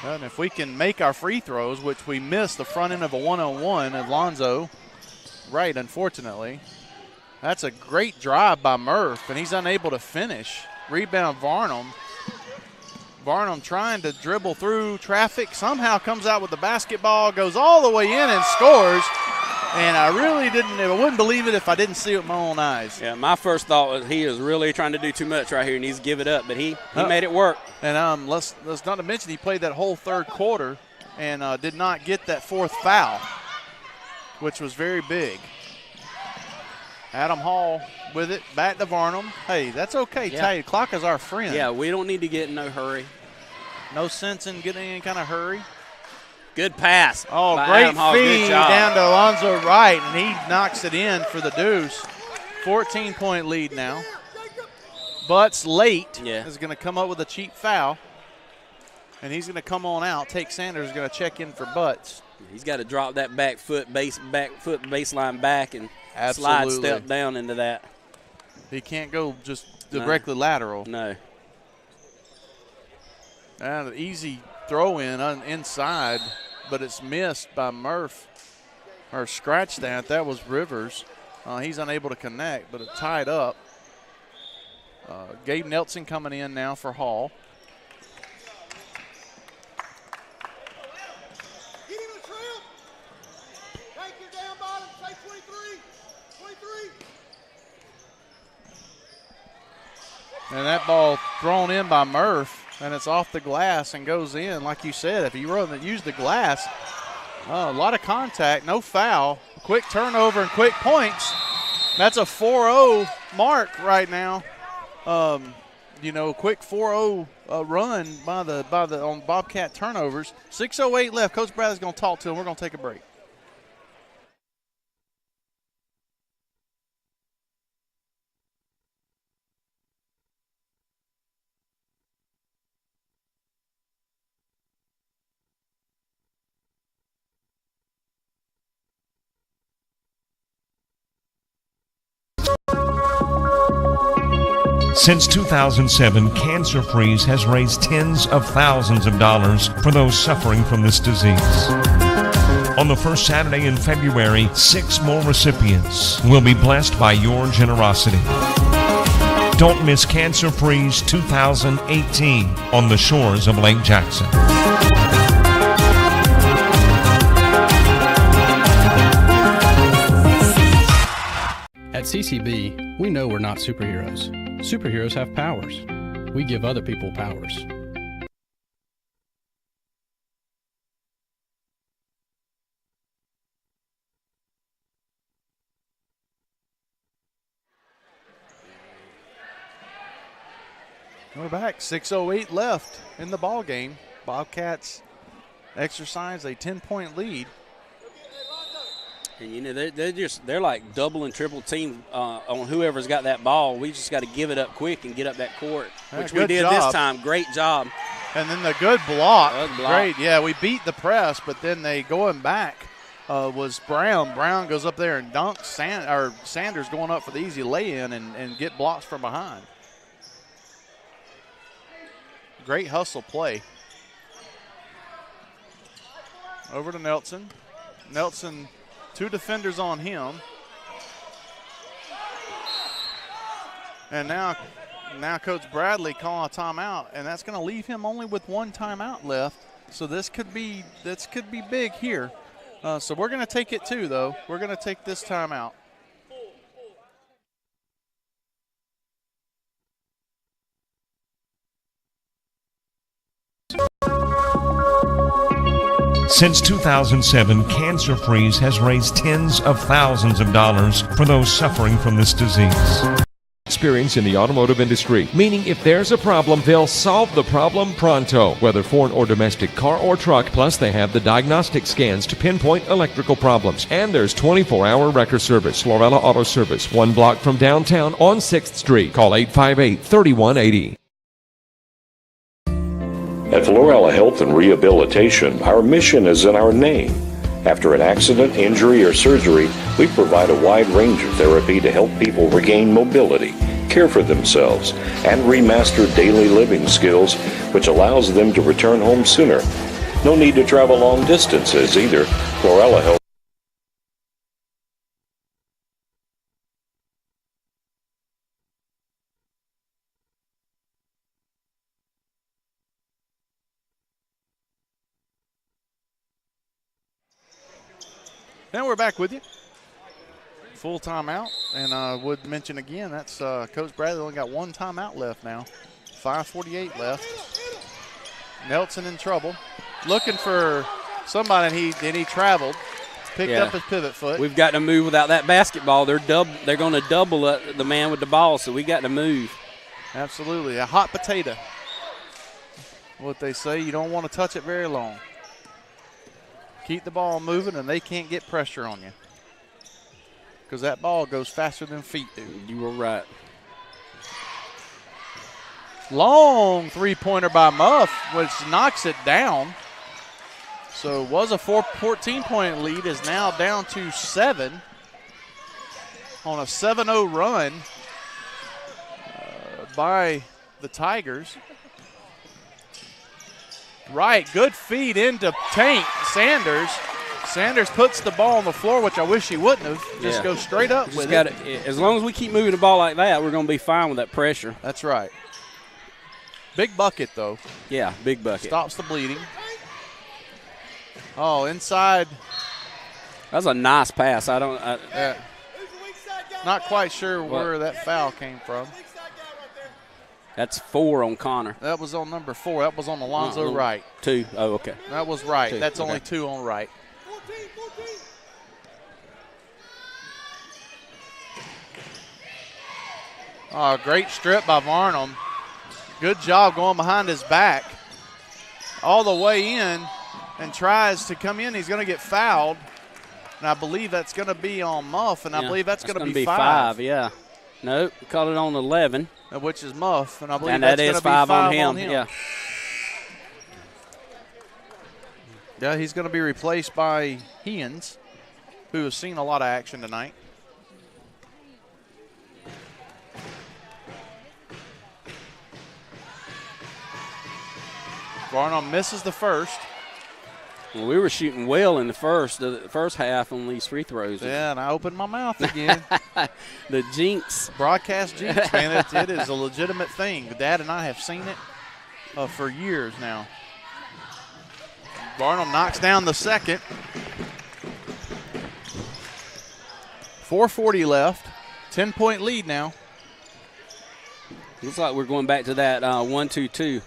And if we can make our free throws, which we missed the front end of a 1-on-1, Alonzo, right, unfortunately. That's a great drive by Murph, and he's unable to finish. Rebound Varnum. Varnum trying to dribble through traffic, somehow comes out with the basketball, goes all the way in and scores. And I really I wouldn't believe it if I didn't see it with my own eyes. Yeah, my first thought was he is really trying to do too much right here and needs to give it up, but he made it work. And let's not to mention he played that whole third quarter and did not get that fourth foul, which was very big. Adam Hall with it, back to Varnum. Hey, that's okay, Ty. Clock is our friend. Yeah, we don't need to get in no hurry. No sense in getting in any kind of hurry. Good pass. Oh, by great Adam Hall. feed Good job. down to Alonzo Wright, and he knocks it in for the deuce. 14-point lead now. Butts late is going to come up with a cheap foul, and he's going to come on out. Take Sanders is going to check in for Butts. He's got to drop that back foot baseline back and slide step down into that. He can't go just directly lateral. No. And an easy throw in inside, but it's missed by Murph. Or scratch that. That was Rivers. He's unable to connect, but it tied up. Gabe Nelson coming in now for Hall. And that ball thrown in by Murph, and it's off the glass and goes in. Like you said, if he used the glass, a lot of contact, no foul. Quick turnover and quick points. That's a 4-0 mark right now. Quick 4-0 run on Bobcat turnovers. 6:08 left. Coach Bradley's going to talk to him. We're going to take a break. Since 2007, Cancer Freeze has raised tens of thousands of dollars for those suffering from this disease. On the first Saturday in February, 6 more recipients will be blessed by your generosity. Don't miss Cancer Freeze 2018 on the shores of Lake Jackson. At CCB, we know we're not superheroes. Superheroes have powers. We give other people powers. We're back. 6:08 left in the ball game. Bobcats exercise a 10-point lead. And they're like double and triple team on whoever's got that ball. We just got to give it up quick and get up that court, which we did this time. Great job. And then the good block. Great. Yeah, we beat the press, but then they going back was Brown. Brown goes up there and dunks. Sanders going up for the easy lay-in and get blocks from behind. Great hustle play. Over to Nelson. Nelson, 2 defenders on him. And now Coach Bradley calling a timeout, and that's going to leave him only with 1 timeout left. So this could be big here. So we're going to take it too, though. We're going to take this timeout. Since 2007, Cancer Freeze has raised tens of thousands of dollars for those suffering from this disease. Experience in the automotive industry, meaning if there's a problem, they'll solve the problem pronto. Whether foreign or domestic, car or truck, plus they have the diagnostic scans to pinpoint electrical problems. And there's 24-hour wrecker service. Florella Auto Service, 1 block from downtown on 6th Street. Call 858-3180. At Florella Health and Rehabilitation, our mission is in our name. After an accident, injury, or surgery, we provide a wide range of therapy to help people regain mobility, care for themselves, and remaster daily living skills, which allows them to return home sooner. No need to travel long distances either. Florella Health. Now we're back with you. full timeout. And I would mention again, that's Coach Bradley only got one timeout left now. 5:48 left. Nelson in trouble. Looking for somebody, and he traveled. Picked up his pivot foot. We've got to move without that basketball. They're going to double the man with the ball, so we got to move. Absolutely. A hot potato. What they say, you don't want to touch it very long. Keep the ball moving, and they can't get pressure on you. Because that ball goes faster than feet do. You were right. Long three-pointer by Muff, which knocks it down. So it was a 14-point lead, is now down to 7 on a 7-0 run by the Tigers. Right, good feed into Tank. Sanders puts the ball on the floor, which I wish he wouldn't have. Just go straight up with it. As long as we keep moving the ball like that, we're going to be fine with that pressure. That's right. Big bucket, though. Yeah, big bucket. Stops the bleeding. Oh, inside. That was a nice pass. Not quite sure where that foul came from. That's 4 on Connor. That was on number 4. That was on Alonzo Wright. 2. Oh, okay. That was Wright. 2. That's only 2 on Wright. Oh, great strip by Varnum. Good job going behind his back. All the way in and tries to come in. He's going to get fouled. And I believe that's going to be on Muff, and I believe that's going to be 5. Yeah. Nope, caught it on 11. Which is Muff, and I believe that's going to be 5 on him. Yeah. Yeah, he's going to be replaced by Heans, who has seen a lot of action tonight. Varnum misses the first. Well, we were shooting well in the first half on these free throws. Yeah, and I opened my mouth again. The jinx. Broadcast jinx, man. It is a legitimate thing. Dad and I have seen it for years now. Varnum knocks down the second. 4:40 left. 10-point lead now. Looks like we're going back to that 1-2-2.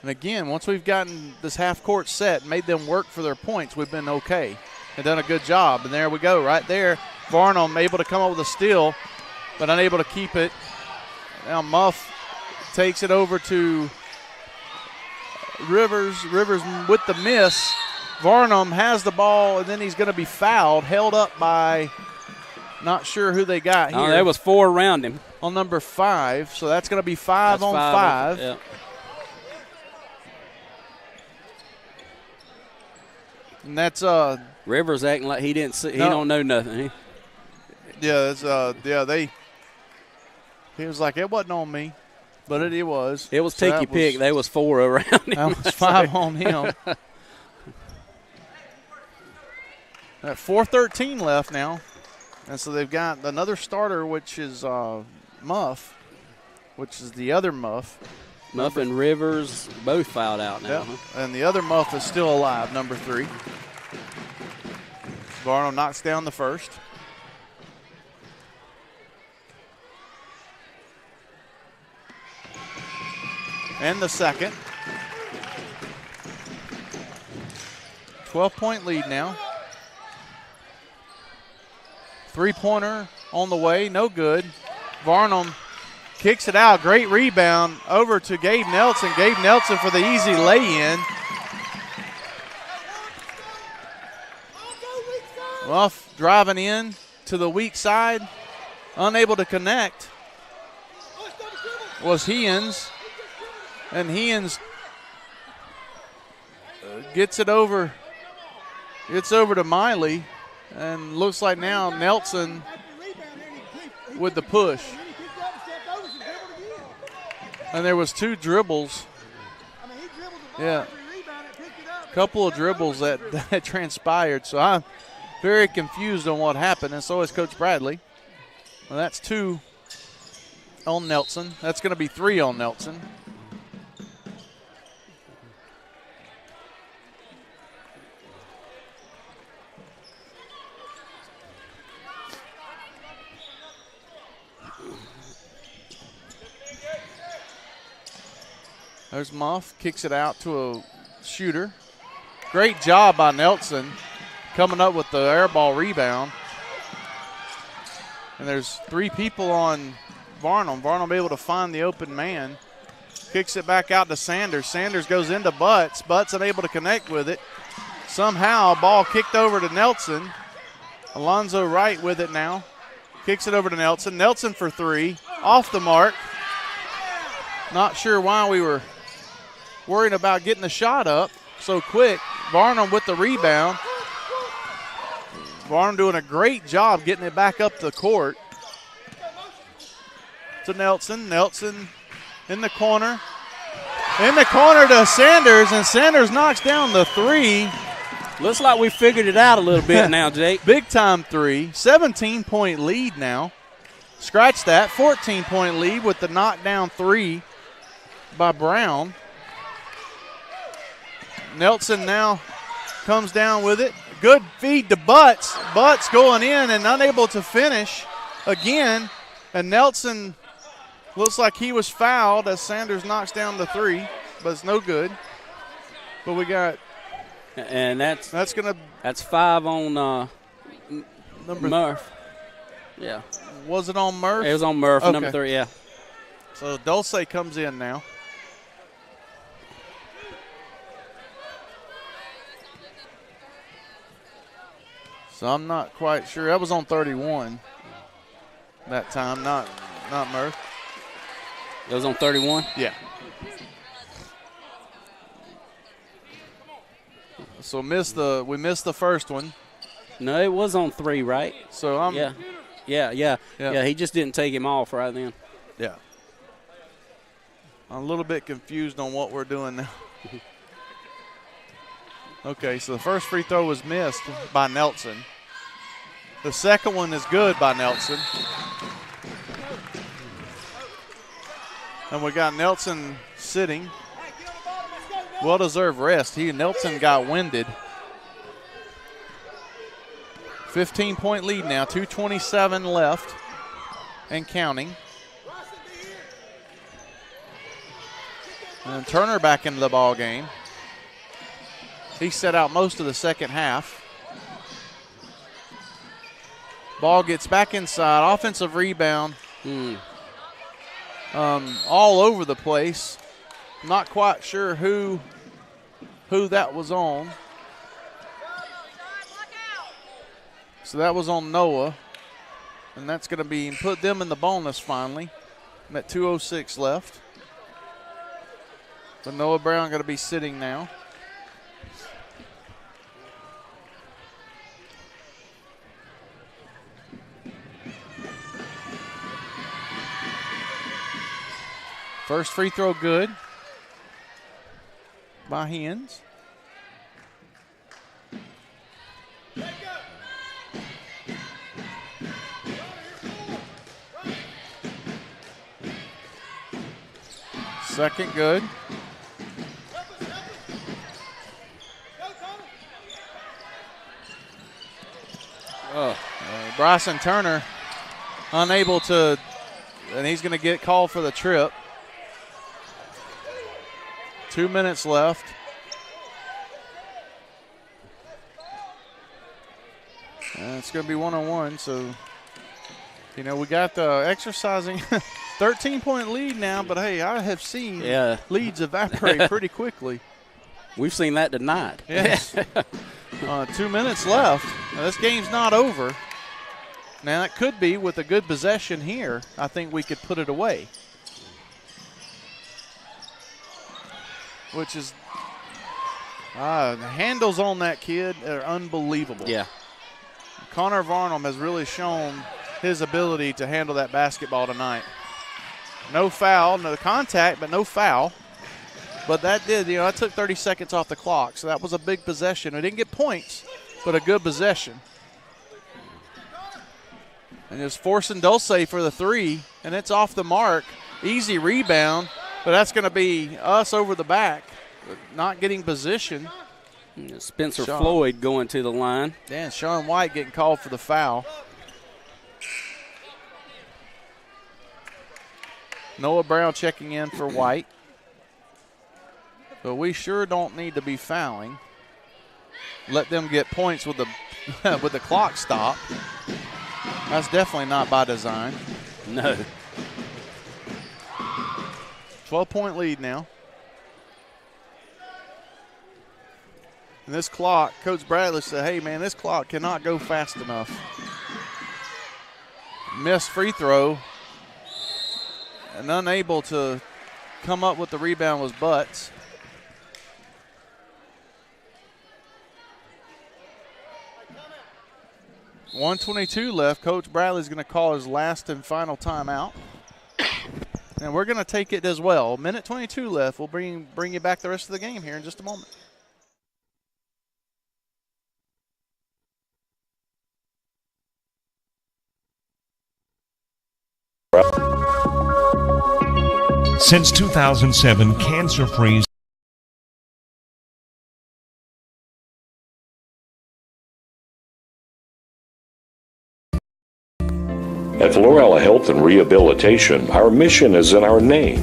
And again, once we've gotten this half court set, made them work for their points, we've been okay and done a good job. And there we go, right there. Varnum able to come up with a steal, but unable to keep it. Now Muff takes it over to Rivers. Rivers with the miss. Varnum has the ball, and then he's going to be fouled, held up by not sure who they got here. Oh, there was 4 around him. On number 5, so that's going to be 5 on 5. Yeah. And that's Rivers acting like he didn't see. He don't know nothing. Yeah, it's he was like, it wasn't on me, but it was. It was Ticky Pick. There was 4 around him. That was 5 on him. At 4:13 left now, and so they've got another starter, which is Muff, which is the other Muff. Muff and Rivers both fouled out now. Yep. And the other Muff is still alive, number 3. Varnum knocks down the first. And the second. 12-point lead now. 3-pointer on the way, no good. Varnum kicks it out. Great rebound over to Gabe Nelson. Gabe Nelson for the easy lay-in. Muff driving in to the weak side. Unable to connect was Heans. And Heans gets it over. It's over to Miley. And looks like now Nelson with the push. And there was 2 dribbles. Yeah. A couple of dribbles that transpired. So I'm very confused on what happened, and so is Coach Bradley. Well, that's 2 on Nelson. That's going to be 3 on Nelson. There's Muff, kicks it out to a shooter. Great job by Nelson coming up with the air ball rebound. And there's 3 people on Varnum. Varnum able to find the open man. Kicks it back out to Sanders. Sanders goes into Butts. Butts unable to connect with it. Somehow, ball kicked over to Nelson. Alonzo Wright with it now. Kicks it over to Nelson. Nelson for 3. Off the mark. Not sure why we were worrying about getting the shot up so quick. Varnum with the rebound. Varnum doing a great job getting it back up the court. To Nelson. Nelson in the corner. In the corner to Sanders, and Sanders knocks down the 3. Looks like we figured it out a little bit now, Jake. Big time 3. 17-point lead now. Scratch that. 14-point lead with the knockdown 3 by Brown. Nelson now comes down with it. Good feed to Butts. Butts going in and unable to finish again. And Nelson looks like he was fouled as Sanders knocks down the 3, but it's no good. But we got, and that's 5 on Murph. Yeah. Was it on Murph? It was on Murph, okay. Number 3, yeah. So Dulce comes in now. So I'm not quite sure. That was on 31 that time, not Murph. It was on 31? Yeah. So we missed the first one. No, it was on 3, right? So I'm Yeah, he just didn't take him off right then. Yeah. I'm a little bit confused on what we're doing now. Okay, so the first free throw was missed by Nelson. The second one is good by Nelson. And we got Nelson sitting. Well-deserved rest. Nelson got winded. 15-point lead now, 2:27 left and counting. And Turner back into the ball game. He set out most of the second half. Ball gets back inside. Offensive rebound. All over the place. Not quite sure who that was on. So that was on Noah. And that's going to put them in the bonus finally. At 2:06 left. So Noah Brown going to be sitting now. First free throw good by Hens. Second good. Bryson Turner unable to, and he's going to get called for the trip. 2 minutes left. And it's going to be 1-on-1, so, we got the exercising 13-point lead now, but, hey, I have seen leads evaporate pretty quickly. We've seen that tonight. Yes. 2 minutes left. Now, this game's not over. Now, it could be with a good possession here. I think we could put it away. Which is the handles on that kid are unbelievable. Yeah. Connor Varnum has really shown his ability to handle that basketball tonight. No foul, no contact, but no foul. But that that took 30 seconds off the clock, so that was a big possession. We didn't get points, but a good possession. And just forcing Dulce for the 3, and it's off the mark. Easy rebound, but that's going to be us over the back, not getting position. Spencer Floyd going to the line. Yeah, Sean White getting called for the foul. Noah Brown checking in for White. But we sure don't need to be fouling. Let them get points with the with the clock stop. That's definitely not by design. No. 12-point lead now. And this clock, Coach Bradley said, hey, man, this clock cannot go fast enough. Missed free throw. And unable to come up with the rebound was Butts. .122 left. Coach Bradley's going to call his last and final timeout. And we're going to take it as well. Minute 22 left. We'll bring you back the rest of the game here in just a moment. Since 2007, cancer-free. At Florella Health and Rehabilitation, our mission is in our name.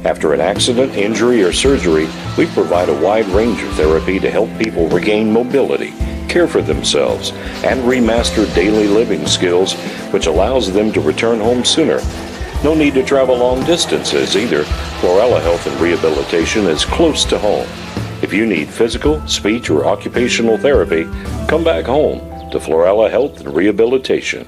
After an accident, injury, or surgery, we provide a wide range of therapy to help people regain mobility, care for themselves, and remaster daily living skills, which allows them to return home sooner. No need to travel long distances either. Florella Health and Rehabilitation is close to home. If you need physical, speech, or occupational therapy, come back home to Florella Health and Rehabilitation.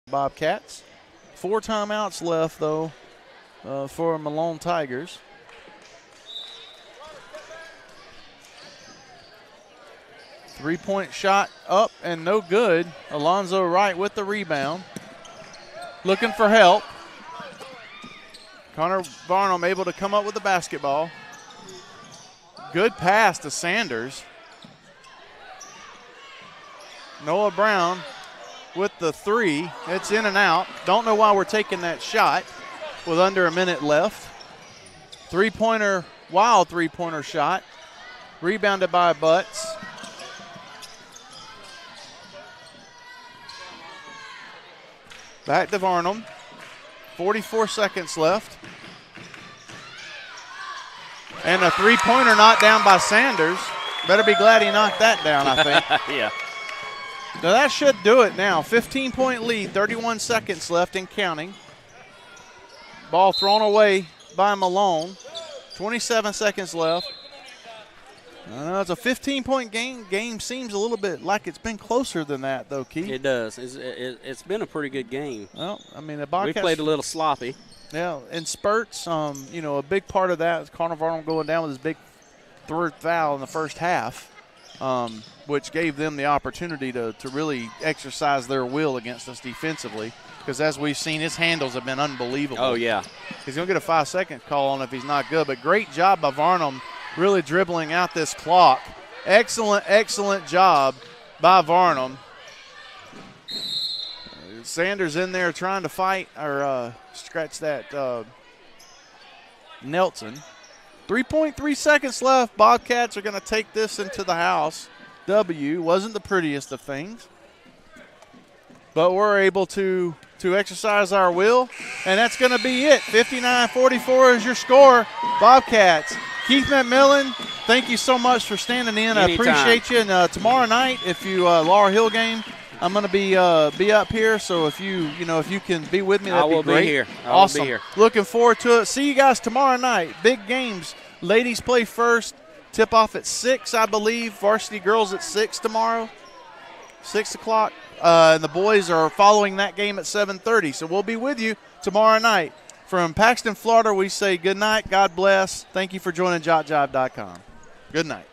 Bobcats. 4 timeouts left, though, for Malone Tigers. Three-point shot up and no good. Alonzo Wright with the rebound. Looking for help. Connor Varnum able to come up with the basketball. Good pass to Sanders. Noah Brown with the 3. It's in and out. Don't know why we're taking that shot with under a minute left. Three-pointer, wild three-pointer shot. Rebounded by Butts. Back to Varnum. 44 seconds left. And a three-pointer knocked down by Sanders. Better be glad he knocked that down, I think. Yeah. Now that should do it now. 15-point lead, 31 seconds left and counting. Ball thrown away by Malone. 27 seconds left. It's a 15-point game. Game seems a little bit like it's been closer than that, though, Keith. It does. It's been a pretty good game. Well, I mean, the Bobcats, we played a little sloppy. Yeah, in spurts. A big part of that is Connor Varnum going down with his big third foul in the first half. Which gave them the opportunity to really exercise their will against us defensively. Because as we've seen, his handles have been unbelievable. Oh, yeah. He's going to get a 5-second call on if he's not good. But great job by Varnum really dribbling out this clock. Excellent, excellent job by Varnum. Sanders in there trying to fight or scratch that Nelson. 3.3 seconds left. Bobcats are going to take this into the house. W wasn't the prettiest of things, but we're able to exercise our will, and that's going to be it. 59-44 is your score. Bobcats. Keith McMillan, thank you so much for standing in. Anytime. I appreciate you. And tomorrow night, if you Laurel Hill game, I'm going to be up here. So if you can be with me, that'd be great. I will be here. Awesome. Will be here. Looking forward to it. See you guys tomorrow night. Big games. Ladies play first. Tip off at 6, I believe. Varsity girls at 6 tomorrow. 6 o'clock. And the boys are following that game at 7:30. So we'll be with you tomorrow night. From Paxton, Florida, we say good night. God bless. Thank you for joining JockJive.com. Good night.